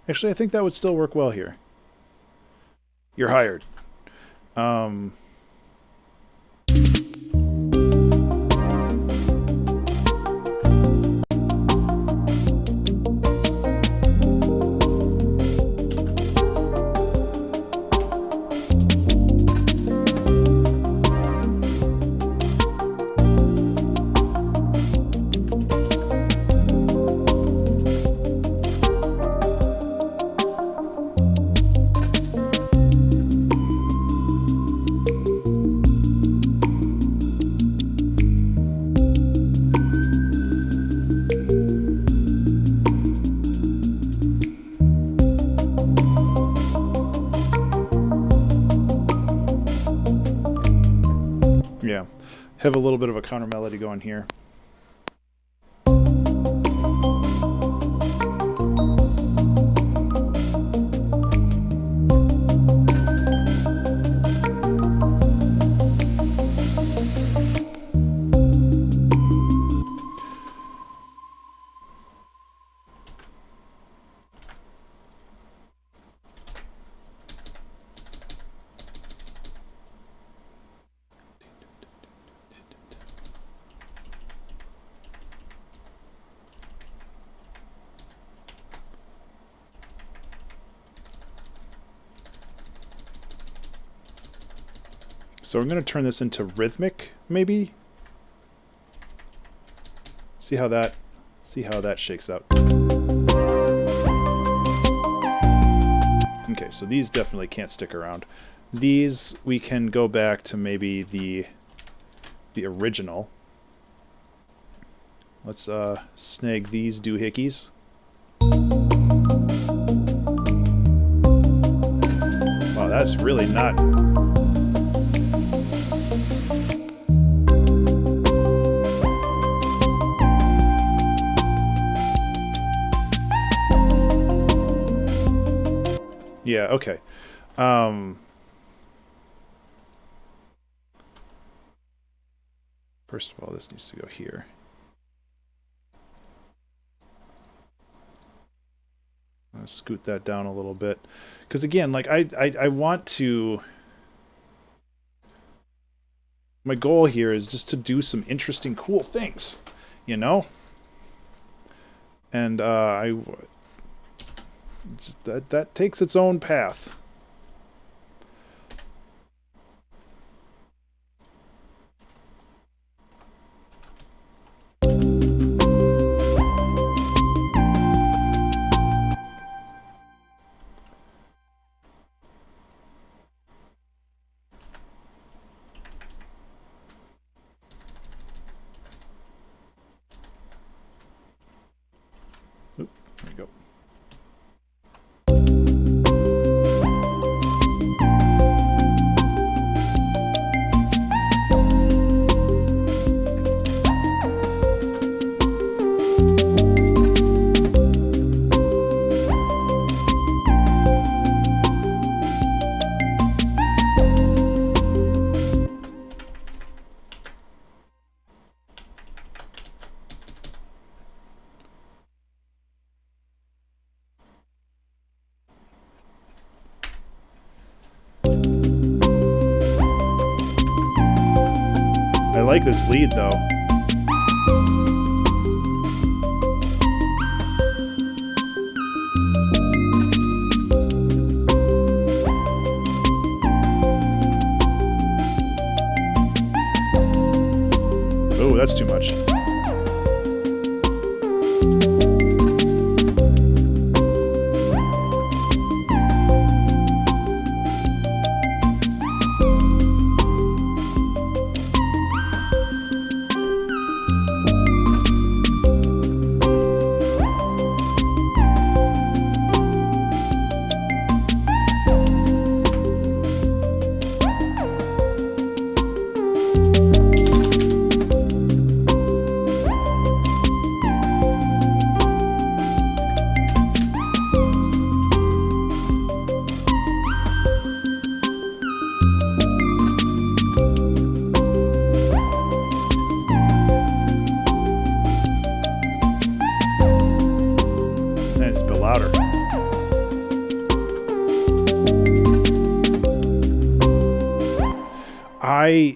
Actually, I think that would still work well here. You're hired. Yeah, have a little bit of a counter melody going here. So I'm going to turn this into rhythmic, maybe. See how that shakes out. Okay, so these definitely can't stick around. These we can go back to maybe the original. Let's snag these doohickeys. Wow, that's really not. Yeah, okay. First of all, this needs to go here. I'm gonna scoot that down a little bit, because again, like I want to. My goal here is just to do some interesting, cool things, you know. And that takes its own path. Oop, there we go. I like this lead though. Oh, that's too much. Louder.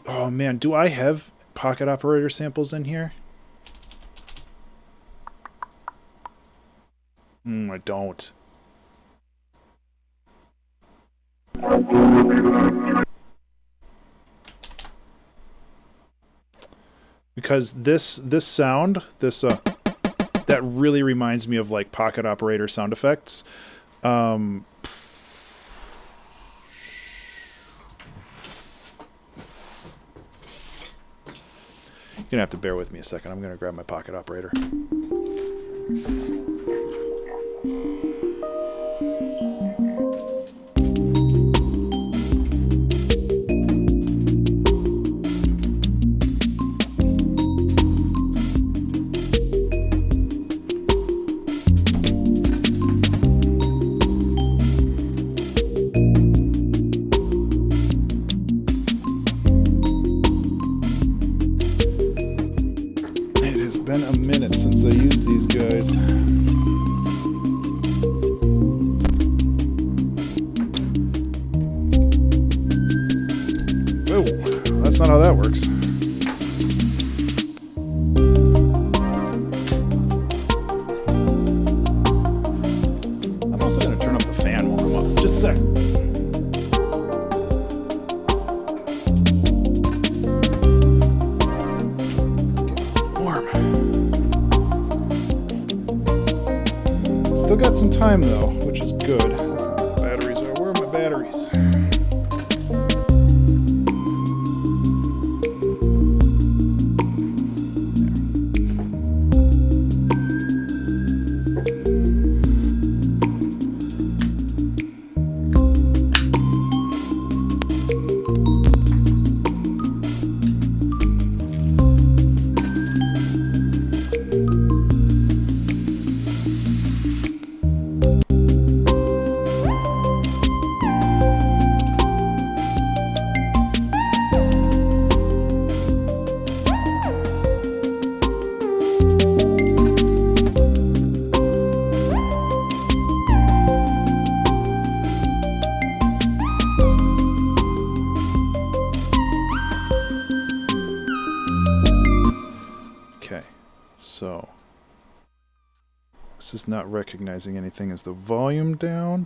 Oh man, do I have pocket operator samples in here? I don't. Because this sound, that really reminds me of like pocket operator sound effects. You're gonna have to bear with me a second. I'm gonna grab my pocket operator. Been a minute since I used these guys. Oh, that's not how that works. I'm also going to turn up the fan while I'm up. Just a sec. Still got some time though, which is good. Batteries are. Where are my batteries? this is not recognizing anything. Is the volume down?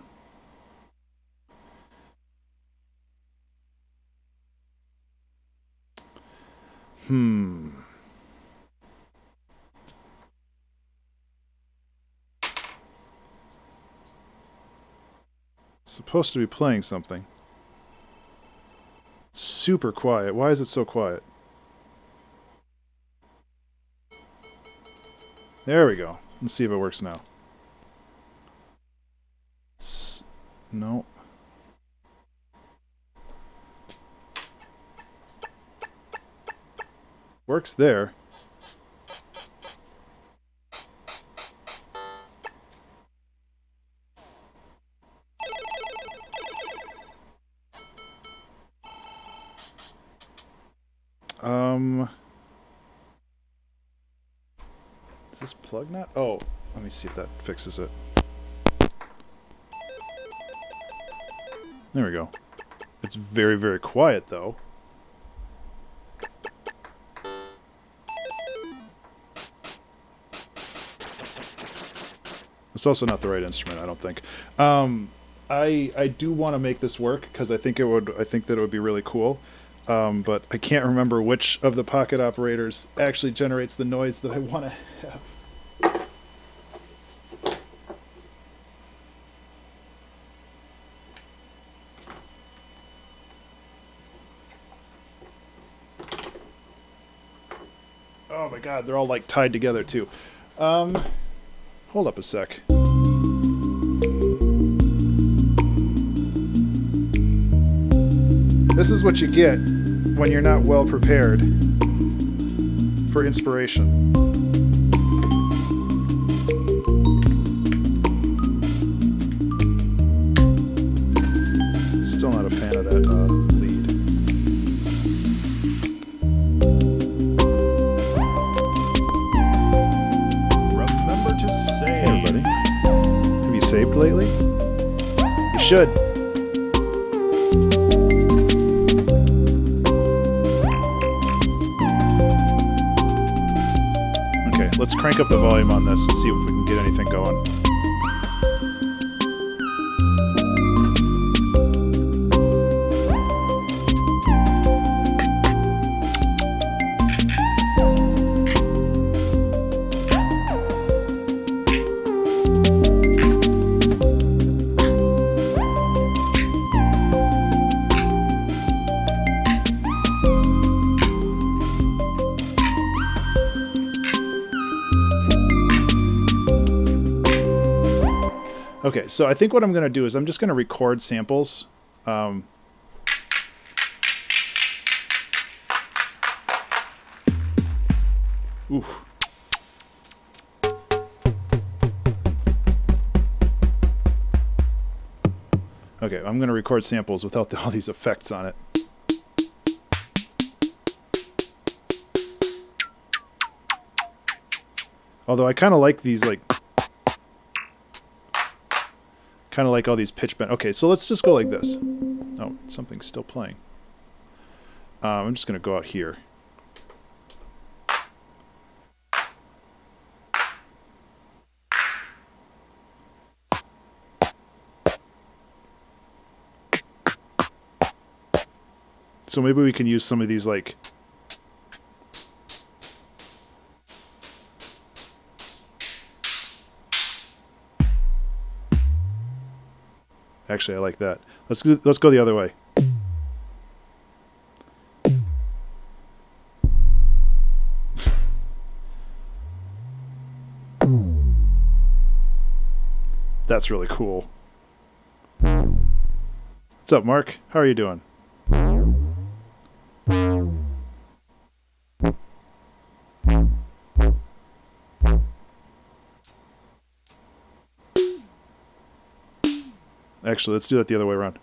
It's supposed to be playing something. Super quiet. Why is it so quiet? There we go. Let's see if it works now. No. Works there. Is this plug not? Oh, let me see if that fixes it. There we go. It's very, very quiet, though. It's also not the right instrument, I don't think. I do want to make this work because I think that it would be really cool. But I can't remember which of the pocket operators actually generates the noise that I want to have. Oh my god, they're all like tied together too. Hold up a sec. This is what you get when you're not well prepared for inspiration. Still not a fan of that lead. Remember to save. Hey everybody. Have you saved lately? You should. Let's crank up the volume on this and see if we can get anything going. Okay, so I think what I'm going to do is I'm just going to record samples. Ooh. Okay, I'm going to record samples without all these effects on it. Although I kind of like these, like... kind of like all these pitch bend. Okay, so let's just go like this. Oh, something's still playing. I'm just going to go out here. So maybe we can use some of these, like... Actually, I like that. Let's go the other way. That's really cool. What's up, Mark? How are you doing? Actually, let's do that the other way around.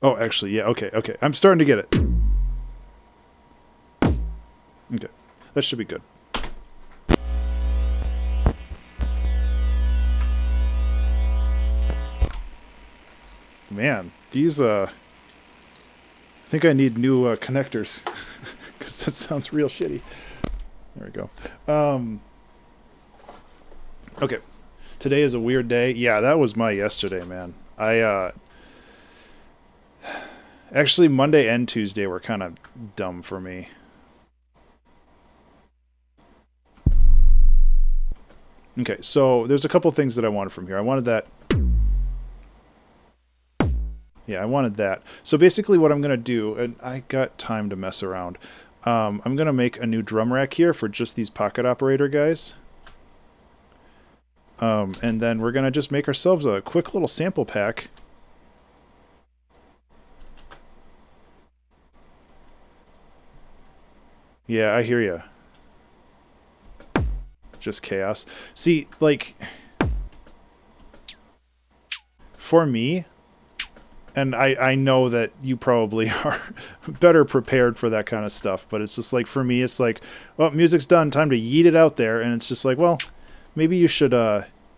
Oh, actually, yeah, okay. I'm starting to get it. Okay, that should be good. Man, these, I think I need new connectors, because that sounds real shitty. There we go. Okay. Today is a weird day. Yeah, that was my yesterday, man. Actually, Monday and Tuesday were kind of dumb for me. Okay, so there's a couple things that I wanted from here. I wanted that. Yeah, I wanted that. So basically what I'm going to do, and I got time to mess around, I'm going to make a new drum rack here for just these pocket operator guys. And then we're going to just make ourselves a quick little sample pack. Yeah, I hear ya. Just chaos. See, like, for me, and I know that you probably are better prepared for that kind of stuff, but it's just like, for me, it's like, well, music's done, time to yeet it out there, and it's just like, well, maybe you should,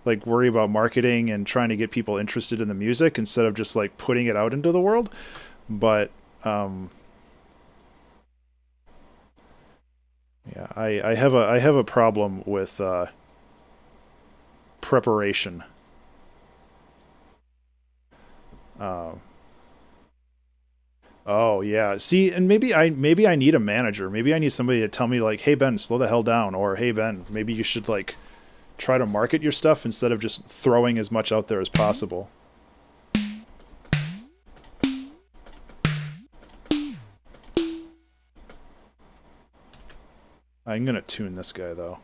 like, worry about marketing and trying to get people interested in the music instead of just, like, putting it out into the world. But, yeah, I have a problem with preparation. Oh yeah. See, and maybe I need a manager. Maybe I need somebody to tell me like, "Hey Ben, slow the hell down," or "Hey Ben, maybe you should like try to market your stuff instead of just throwing as much out there as possible." I'm gonna tune this guy though.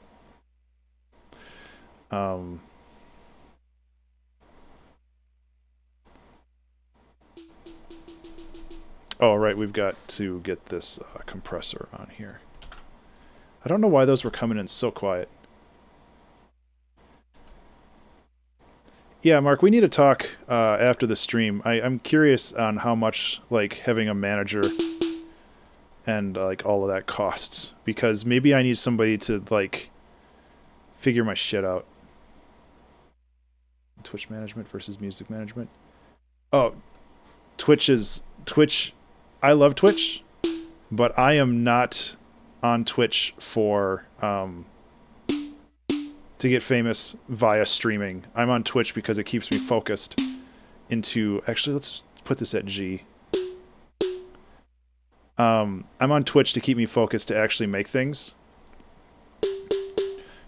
Oh right, we've got to get this compressor on here. I don't know why those were coming in so quiet. Yeah, Mark, we need to talk after the stream. I'm curious on how much like having a manager and like all of that costs, because maybe I need somebody to like figure my shit out. Twitch management versus music management. Oh, Twitch. I love Twitch, but I am not on Twitch for to get famous via streaming. I'm on Twitch because it keeps me focused into... Actually, let's put this at G. I'm on Twitch to keep me focused to actually make things.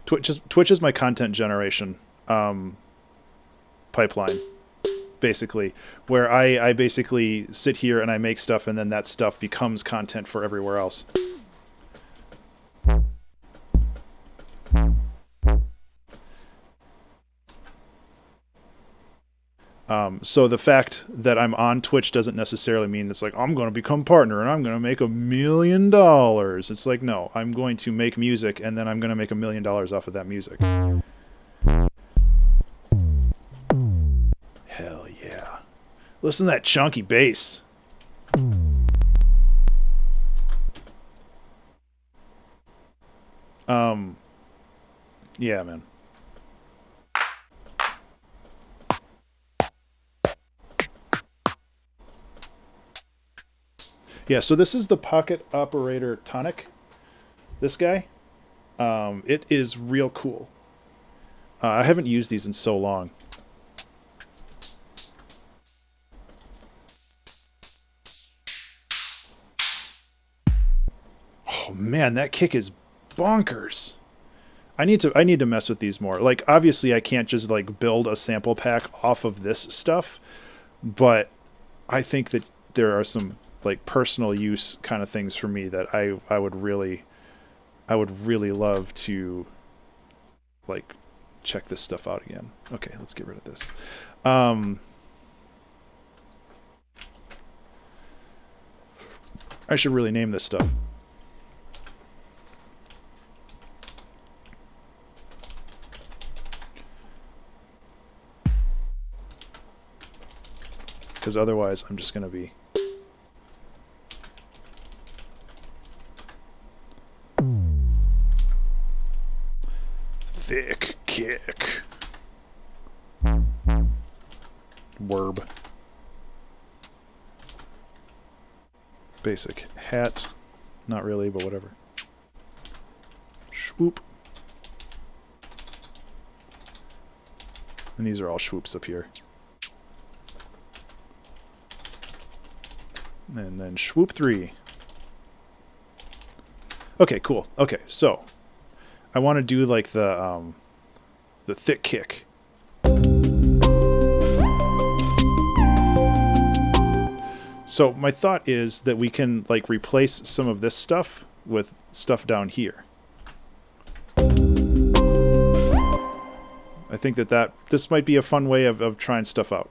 Twitch is my content generation pipeline, basically, where I basically sit here and I make stuff, and then that stuff becomes content for everywhere else. So the fact that I'm on Twitch doesn't necessarily mean it's like, I'm going to become partner and I'm going to make $1 million. It's like, no, I'm going to make music and then I'm going to make $1 million off of that music. Hell yeah. Listen to that chunky bass. Yeah, man. Yeah, so this is the Pocket Operator Tonic. This guy. It is real cool. I haven't used these in so long. Oh man, that kick is bonkers. I need to mess with these more. Like, obviously I can't just like build a sample pack off of this stuff, but I think that there are some like personal use kind of things for me that I would really love to like check this stuff out again. Okay, let's get rid of this. I should really name this stuff. Because otherwise I'm just going to be... Thick kick. Werb. basic hat. Not really, but whatever. Swoop. And these are all swoops up here. And then swoop 3. Okay, cool. Okay, so I want to do like the thick kick. So my thought is that we can like replace some of this stuff with stuff down here. I think that this might be a fun way of trying stuff out.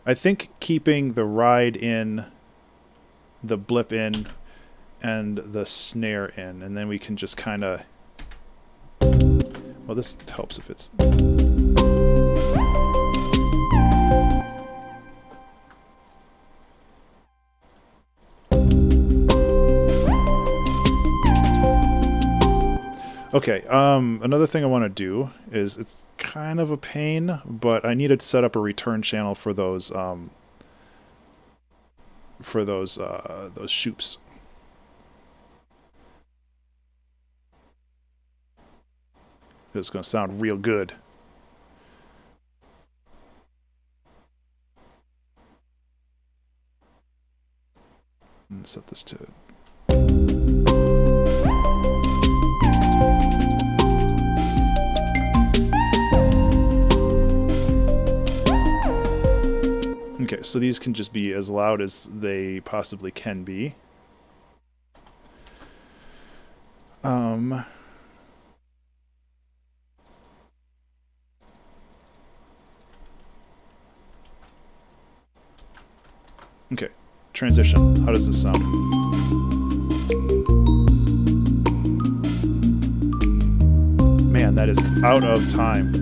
I think keeping the ride in, the blip in, and the snare in, and then we can just kind of... Well, this helps if it's... Okay, another thing I want to do is, it's kind of a pain, but I needed to set up a return channel for those shoops. It's going to sound real good. And set this to... Okay, so these can just be as loud as they possibly can be. Okay, transition. How does this sound? Man, that is out of time.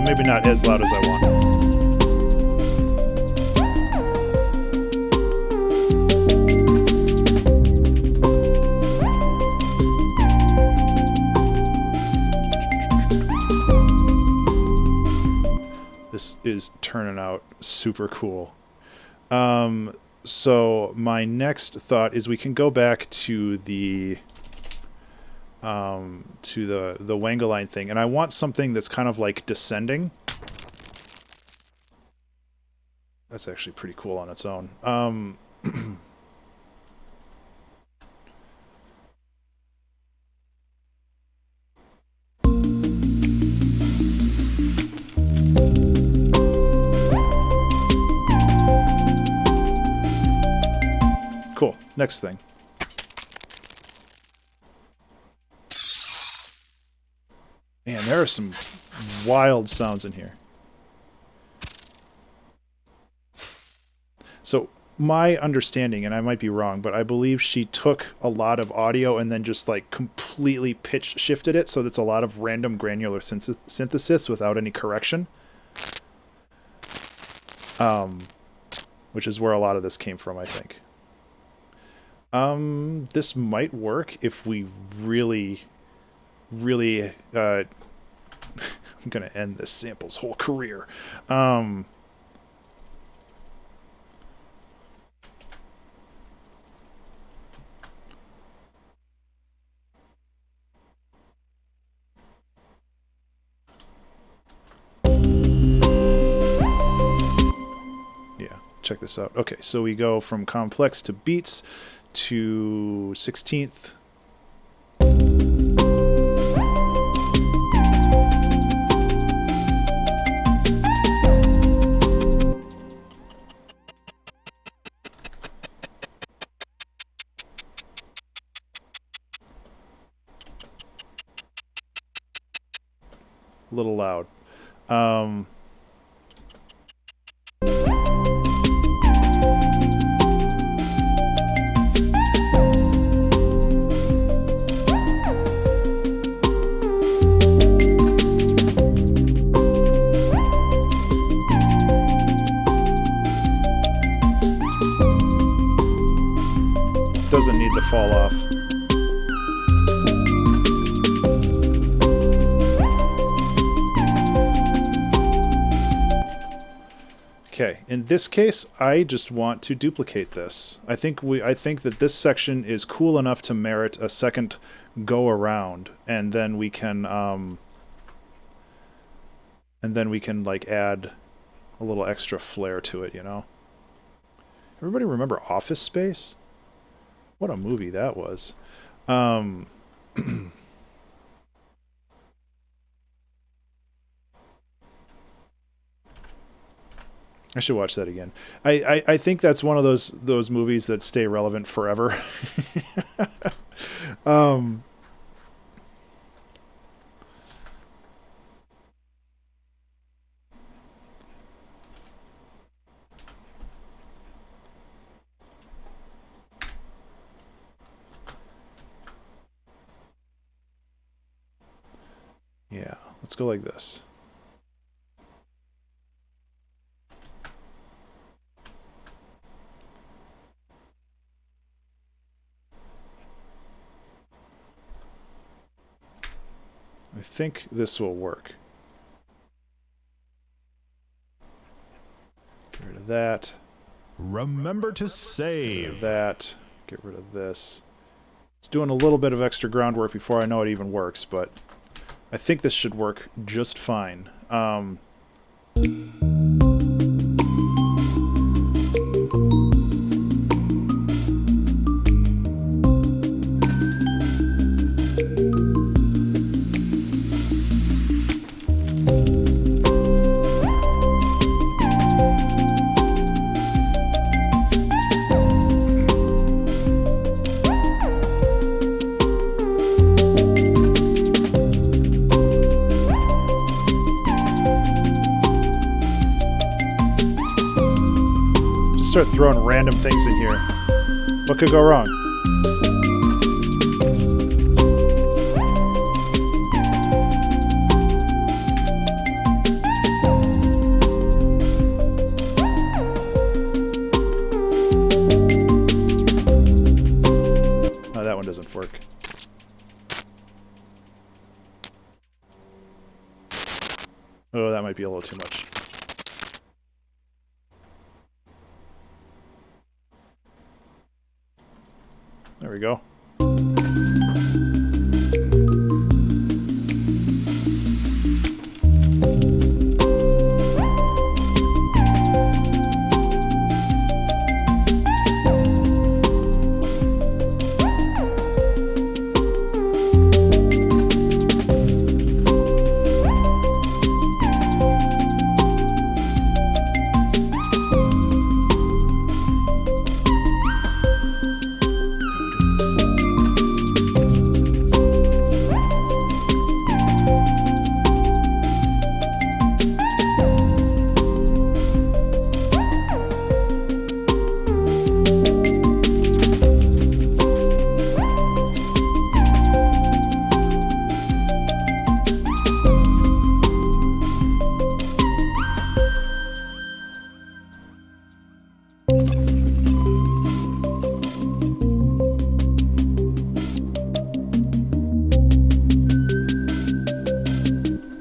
Maybe not as loud as I want. This is turning out super cool. So my next thought is we can go back to the Wangeline thing, and I want something that's kind of like descending. That's actually pretty cool on its own. Cool. Next thing. Man, there are some wild sounds in here. So, my understanding, and I might be wrong, but I believe she took a lot of audio and then just like completely pitch shifted it, so that's a lot of random granular synthesis without any correction. Which is where a lot of this came from, I think. This might work if we really... I'm gonna end this sample's whole career. Yeah, check this out. Okay, so we go from complex to beats to 16th. A little loud. Doesn't need to fall off. Okay, in this case, I just want to duplicate this. I think that this section is cool enough to merit a second go around, and then we can like add a little extra flair to it, you know. Everybody remember Office Space? What a movie that was. I should watch that again. I think that's one of those movies that stay relevant forever. Yeah, let's go like this. I think this will work. Get rid of that. Remember to Get rid save. of that. Get rid of this. It's doing a little bit of extra groundwork before I know it even works, but I think this should work just fine. Start throwing random things in here. What could go wrong? Oh, that one doesn't work. Oh, that might be a little too much. There we go.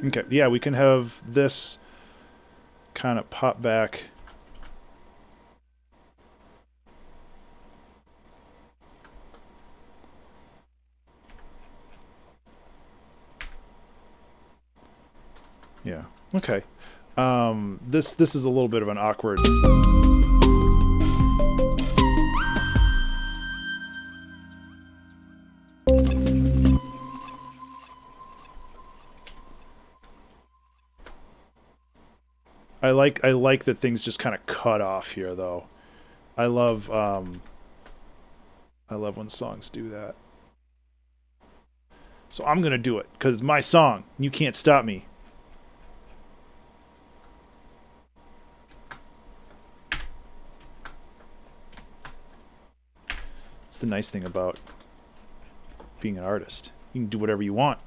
Okay, yeah, we can have this kind of pop back. Yeah, okay. This is a little bit of an awkward... I like that things just kind of cut off here, though. I love when songs do that. So I'm gonna do it because it's my song. You can't stop me. the nice thing about being an artist. You can do whatever you want.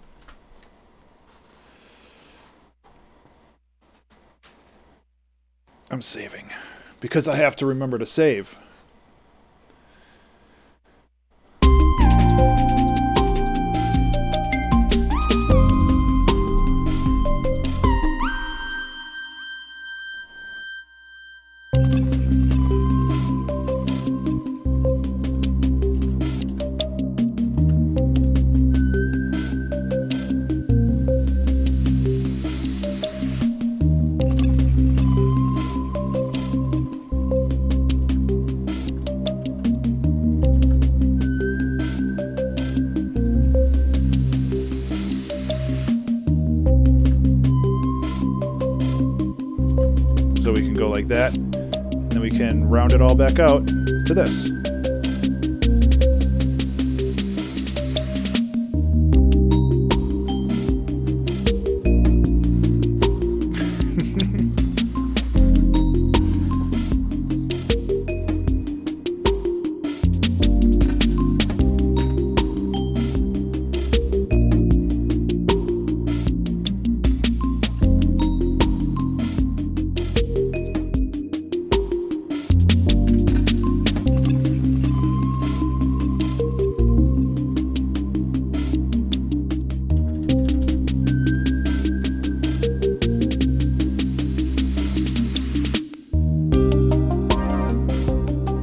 I'm saving because I have to remember to save. So we can go like that, and then we can round it all back out to this.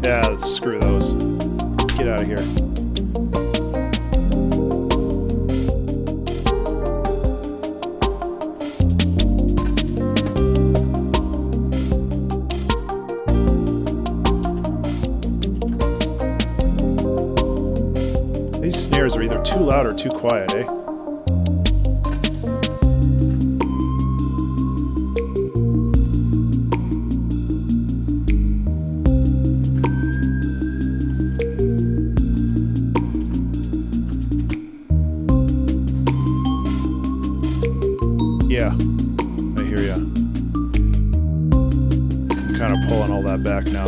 Yeah, screw those. Get out of here. These snares are either too loud or too quiet, eh? Yeah, I hear ya. I'm kind of pulling all that back now.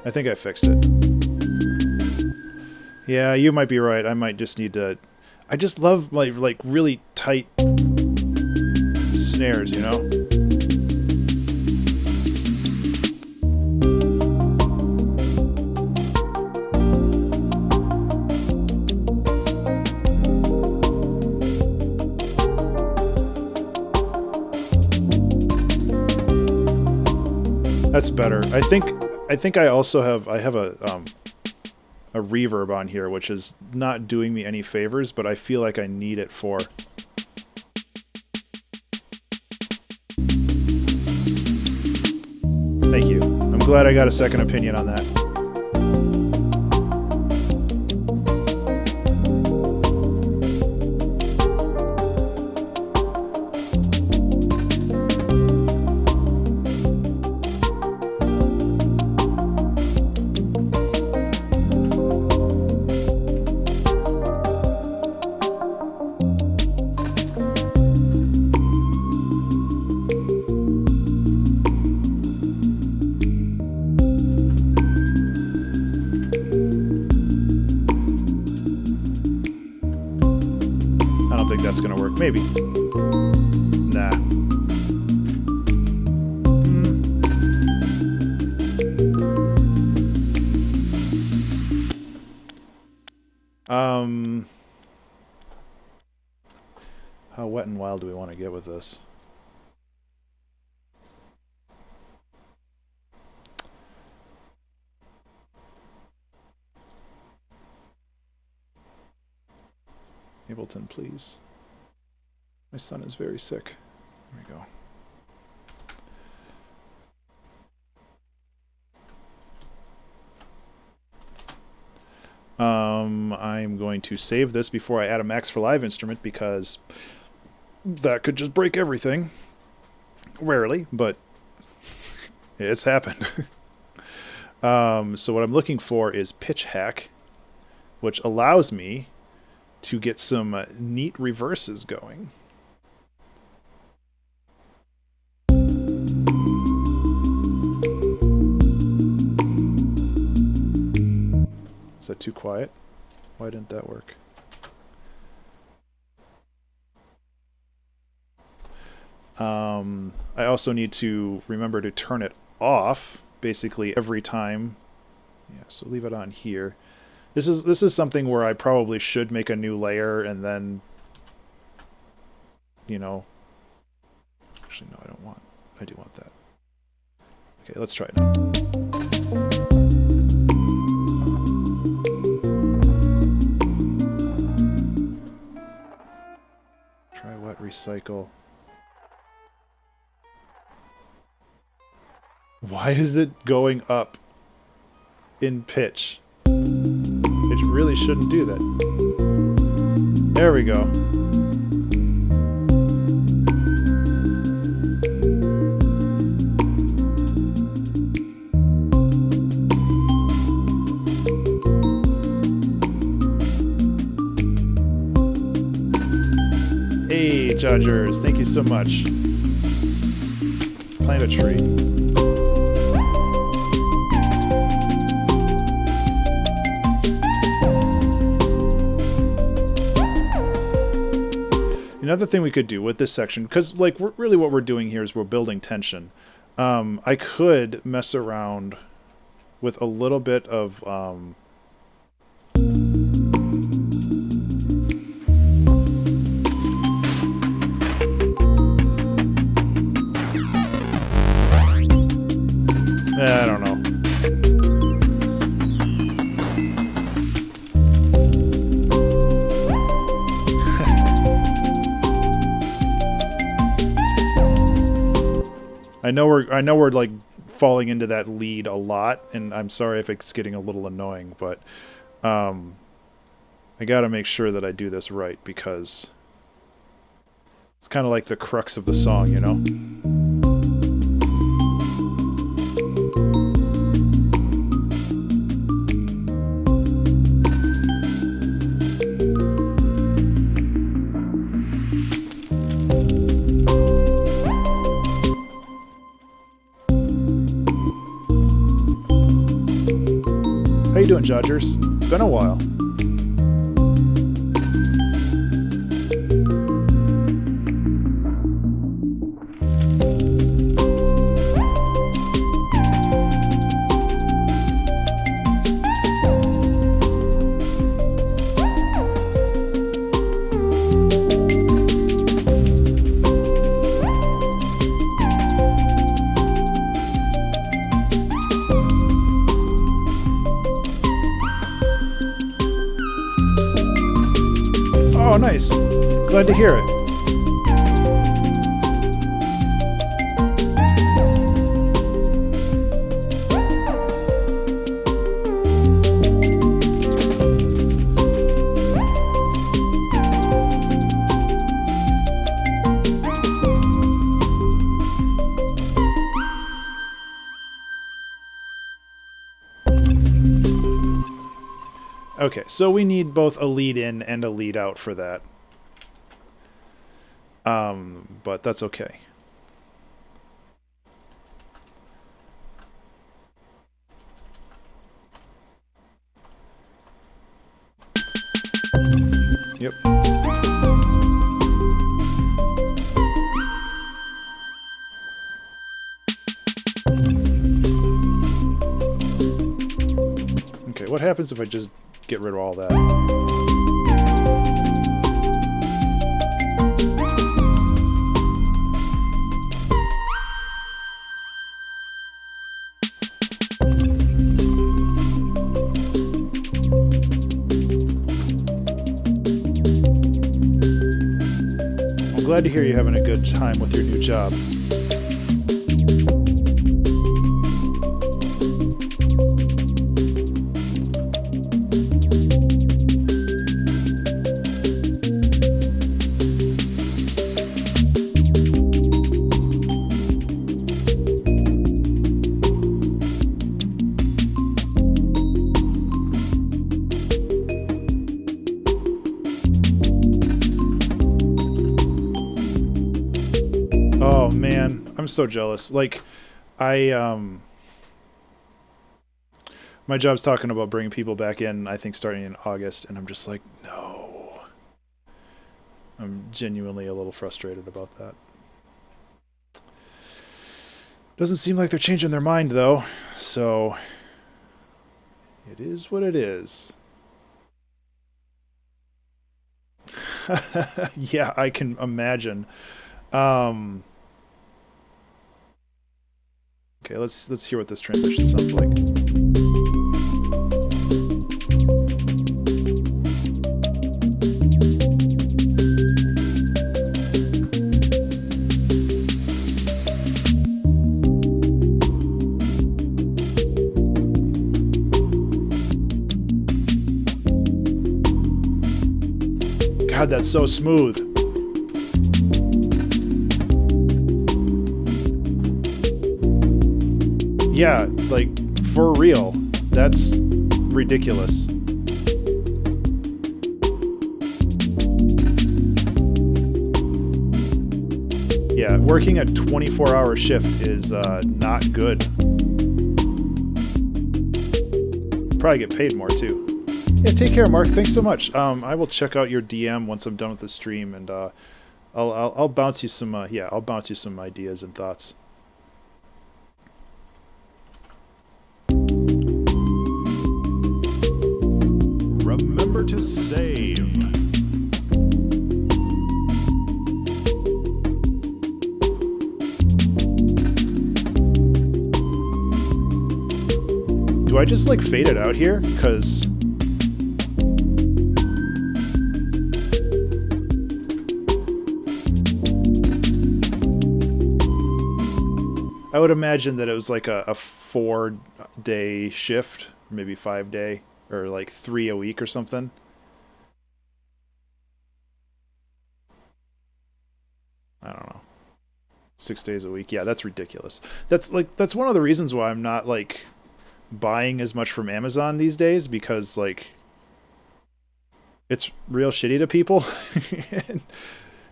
I think I fixed it. Yeah, you might be right. I might just need to... I just love like really tight snares, you know? That's better. I think I also have a reverb on here, which is not doing me any favors, but I feel like I need it for... Thank you. I'm glad I got a second opinion on that. That's gonna work. Maybe. Nah. How wet and wild do we want to get with this? Ableton, please. My son is very sick. There we go. I'm going to save this before I add a Max for Live instrument because that could just break everything. Rarely, but it's happened. So what I'm looking for is Pitch Hack, which allows me to get some neat reverses going. Is that too quiet? Why didn't that work? I also need to remember to turn it off basically every time. Yeah, so leave it on here. This is something where I probably should make a new layer and then, you know, actually no, I do want that. Okay, let's try it now. Try what? Recycle. Why is it going up in pitch? It really shouldn't do that. There we go. Hey, Judgers, thank you so much. Plant a tree. Another thing we could do with this section, because like really what we're doing here is we're building tension. I could mess around with a little bit of I don't know. I know we're like falling into that lead a lot, and I'm sorry if it's getting a little annoying, but I gotta make sure that I do this right because it's kind of like the crux of the song, you know? How you doing, Jodgers? It's been a while. Oh, nice. Glad to hear it. Okay, so we need both a lead in and a lead out for that. But that's okay. Yep. Okay, what happens if I just get rid of all that? I'm glad to hear you're having a good time with your new job. Oh man, I'm so jealous. Like, my job's talking about bringing people back in, I think starting in August, and I'm just like, no. I'm genuinely a little frustrated about that. Doesn't seem like they're changing their mind though, so it is what it is. Yeah, I can imagine. Okay, let's hear what this transition sounds like. God, that's so smooth. Yeah, like, for real. That's ridiculous. Yeah, working a 24-hour shift is not good. Probably get paid more, too. Yeah, take care, Mark. Thanks so much. I will check out your DM once I'm done with the stream, and I'll bounce you some I'll bounce you some ideas and thoughts. Remember to save. Do I just like fade it out here? Because I would imagine that it was like a 4-day shift, maybe 5-day, or like 3 a week or something. I don't know. 6 days a week. Yeah, that's ridiculous. That's one of the reasons why I'm not like buying as much from Amazon these days, because like it's real shitty to people.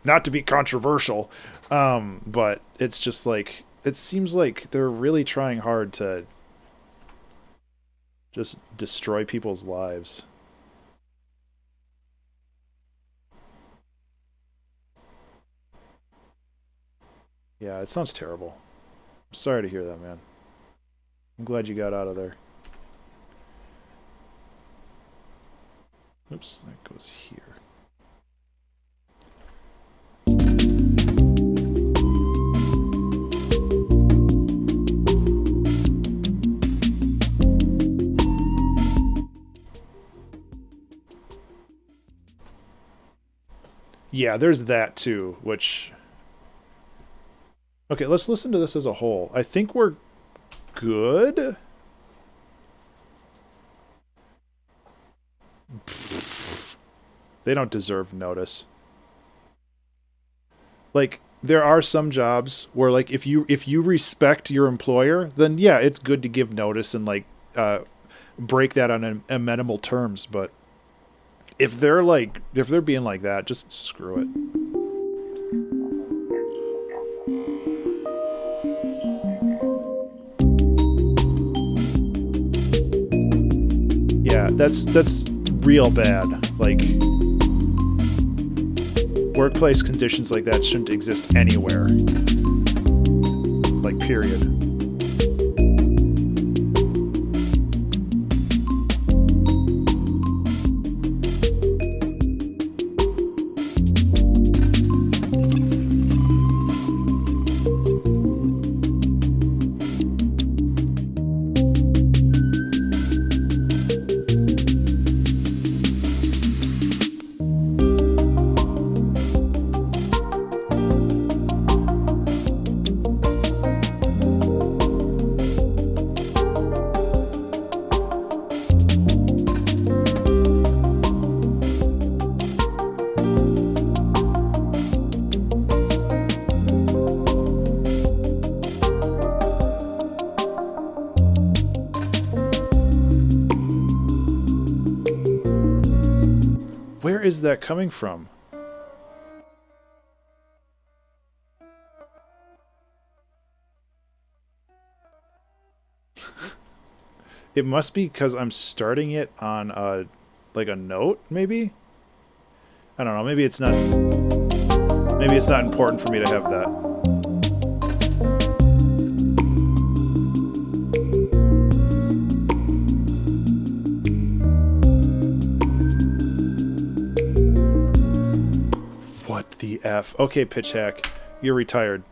Not to be controversial, but it's just like, it seems like they're really trying hard to just destroy people's lives. Yeah, it sounds terrible. I'm sorry to hear that, man. I'm glad you got out of there. Oops, that goes here. Yeah, there's that too, which... Okay, let's listen to this as a whole. I think we're good. They don't deserve notice. Like, there are some jobs where, like, if you respect your employer, then yeah, it's good to give notice and like break that on amenable terms. But if they're being like that, just screw it. Yeah, that's real bad. Like, workplace conditions like that shouldn't exist anywhere. Like, period. Where is that coming from? It must be because I'm starting it on like a note, maybe? I don't know. Maybe it's not important for me to have that. What the F? Okay, Pitch Hack. You're retired.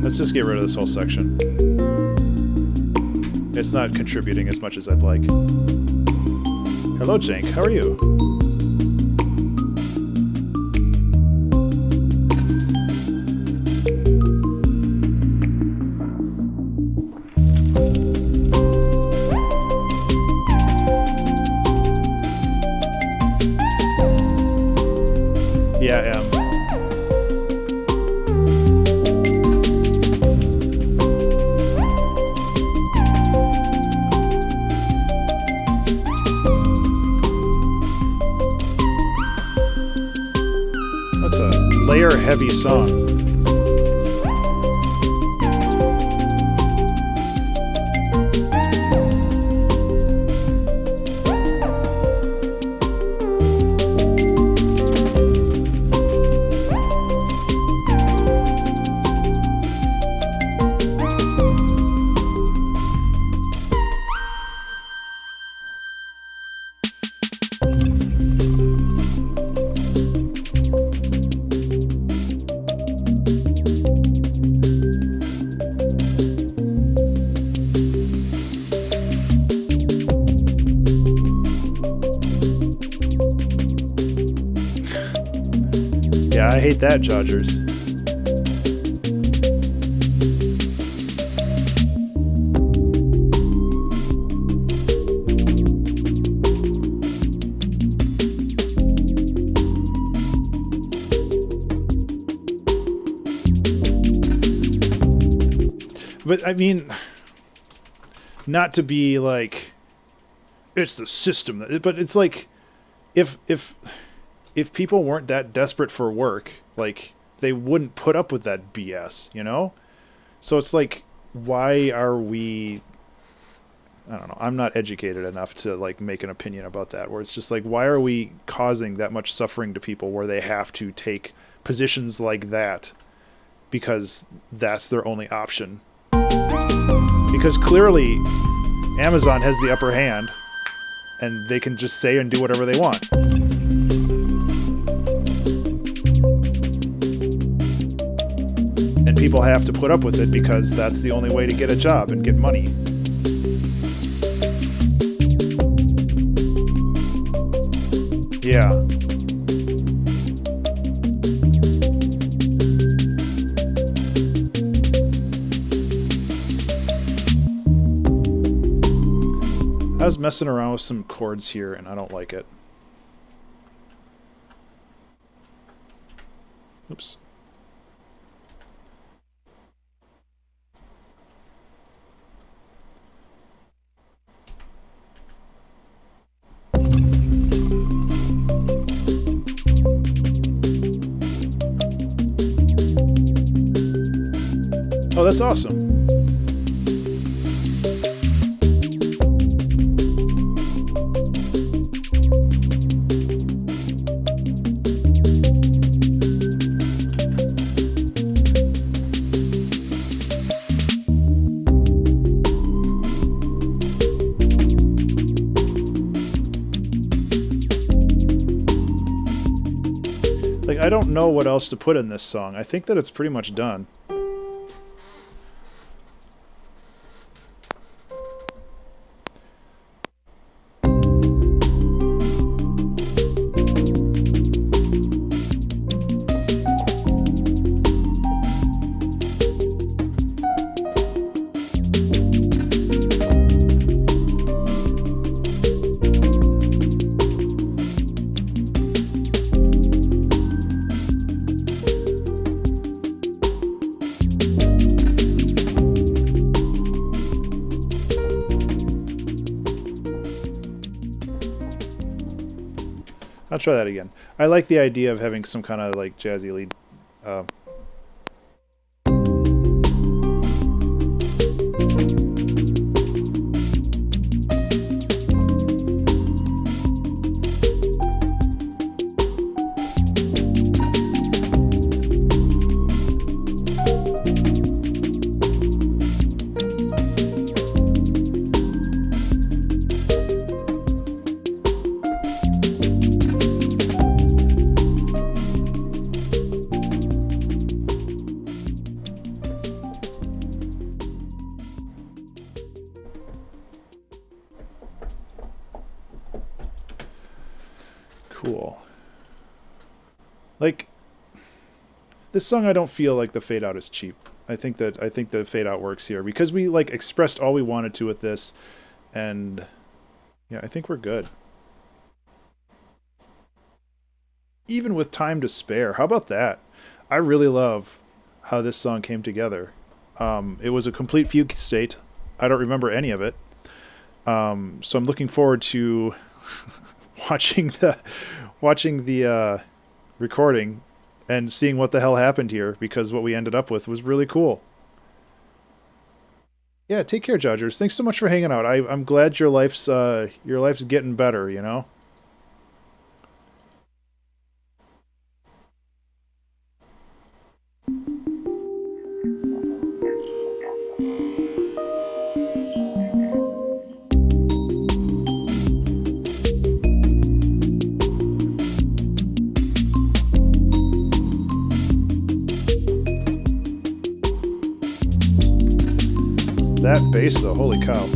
Let's just get rid of this whole section. It's not contributing as much as I'd like. Hello, Jank. How are you? Yeah, I am. That's a layer-heavy song. Yeah, I hate that, Jodgers. But I mean, not to be like, it's the system, but it's like, if people weren't that desperate for work, like, they wouldn't put up with that BS, you know? So it's like, why are we, I don't know, I'm not educated enough to like make an opinion about that, where it's just like, why are we causing that much suffering to people where they have to take positions like that because that's their only option? Because clearly Amazon has the upper hand and they can just say and do whatever they want. And people have to put up with it because that's the only way to get a job and get money. Yeah. I was messing around with some chords here and I don't like it. Oops. Oh, that's awesome. Like, I don't know what else to put in this song. I think that it's pretty much done. I'll try that again. I like the idea of having some kind of like jazzy lead. Cool. Like, this song, I don't feel like the fade out is cheap. I think the fade out works here because we like expressed all we wanted to with this, and yeah, I think we're good. Even with time to spare, how about that? I really love how this song came together. It was a complete fugue state. I don't remember any of it. So I'm looking forward to watching the recording and seeing what the hell happened here, because what we ended up with was really cool. Yeah, take care, Judgers. Thanks so much for hanging out. I'm glad your life's getting better, you know? That bass though, holy cow.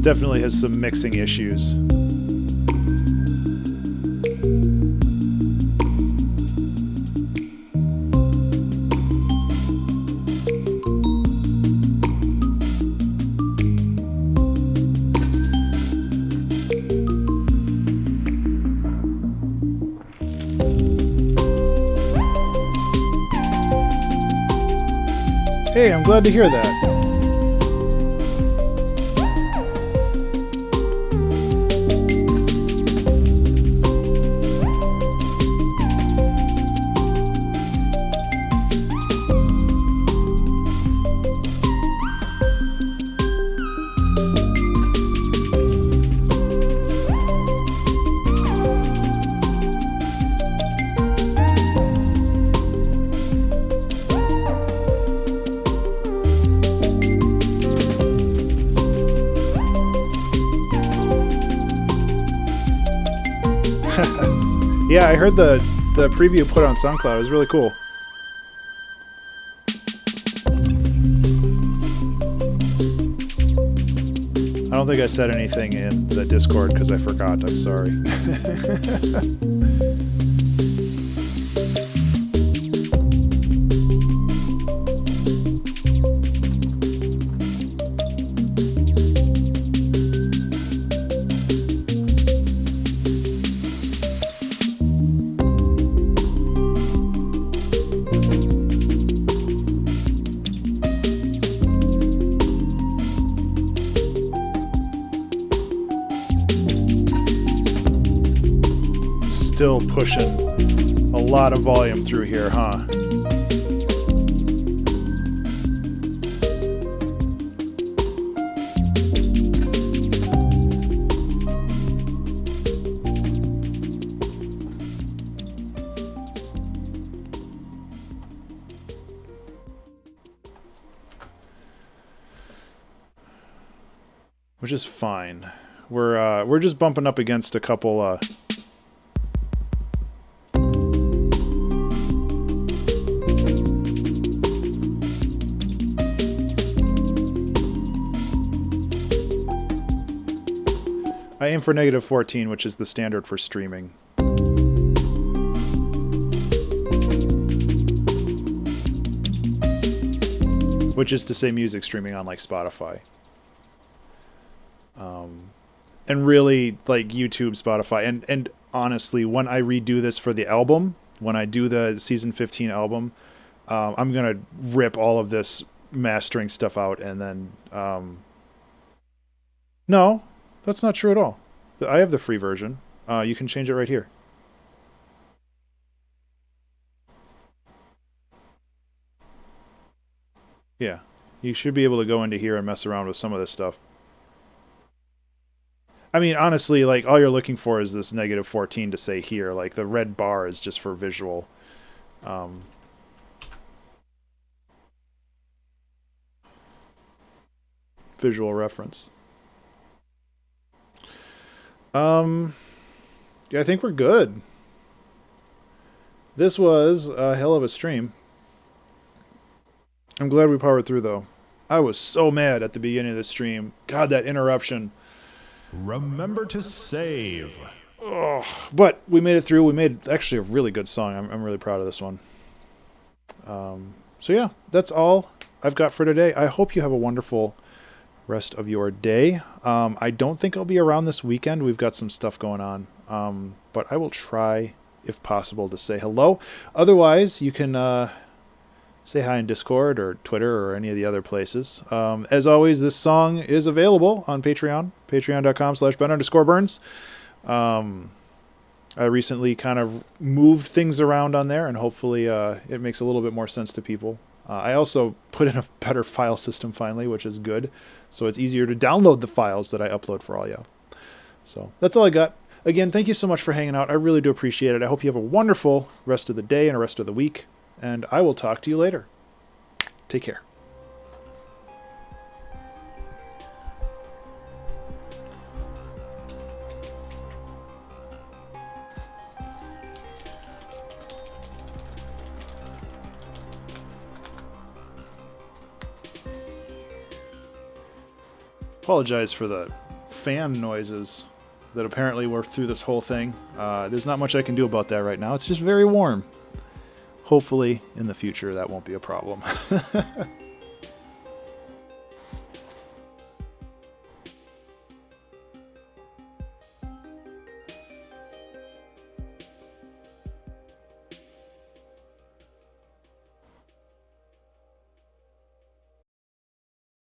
Definitely has some mixing issues. Hey, I'm glad to hear that. Yeah, I heard the preview put on SoundCloud. It was really cool. I don't think I said anything in the Discord because I forgot. I'm sorry. Still pushing a lot of volume through here, huh? which is fine. We're just bumping up against a couple I aim for -14, which is the standard for streaming. Which is to say music streaming on like Spotify. And really like YouTube, Spotify. And honestly, when I redo this for the album, when I do the season 15 album, I'm going to rip all of this mastering stuff out and then... No, that's not true at all. I have the free version. You can change it right here. Yeah, you should be able to go into here and mess around with some of this stuff. I mean, honestly, like, all you're looking for is this -14 to say here. Like, the red bar is just for visual. Visual reference. Yeah, I think we're good. This was a hell of a stream. I'm glad we powered through, though. I was so mad at the beginning of the stream. God, that interruption. Remember to save. Oh, but we made it through. We made actually a really good song. I'm really proud of this one. So yeah, that's all I've got for today. I hope you have a wonderful rest of your day. I don't think I'll be around this weekend. We've got some stuff going on. But I will try, if possible, to say hello. Otherwise, you can say hi in Discord or Twitter or any of the other places. As always, this song is available on Patreon, patreon.com/Ben_Burns. I recently kind of moved things around on there, and hopefully it makes a little bit more sense to people. I also put in a better file system finally, which is good. So it's easier to download the files that I upload for all y'all. So that's all I got. Again, thank you so much for hanging out. I really do appreciate it. I hope you have a wonderful rest of the day and a rest of the week. And I will talk to you later. Take care. Apologize for the fan noises that apparently were through this whole thing. There's not much I can do about that right now. It's just very warm. Hopefully, in the future, that won't be a problem.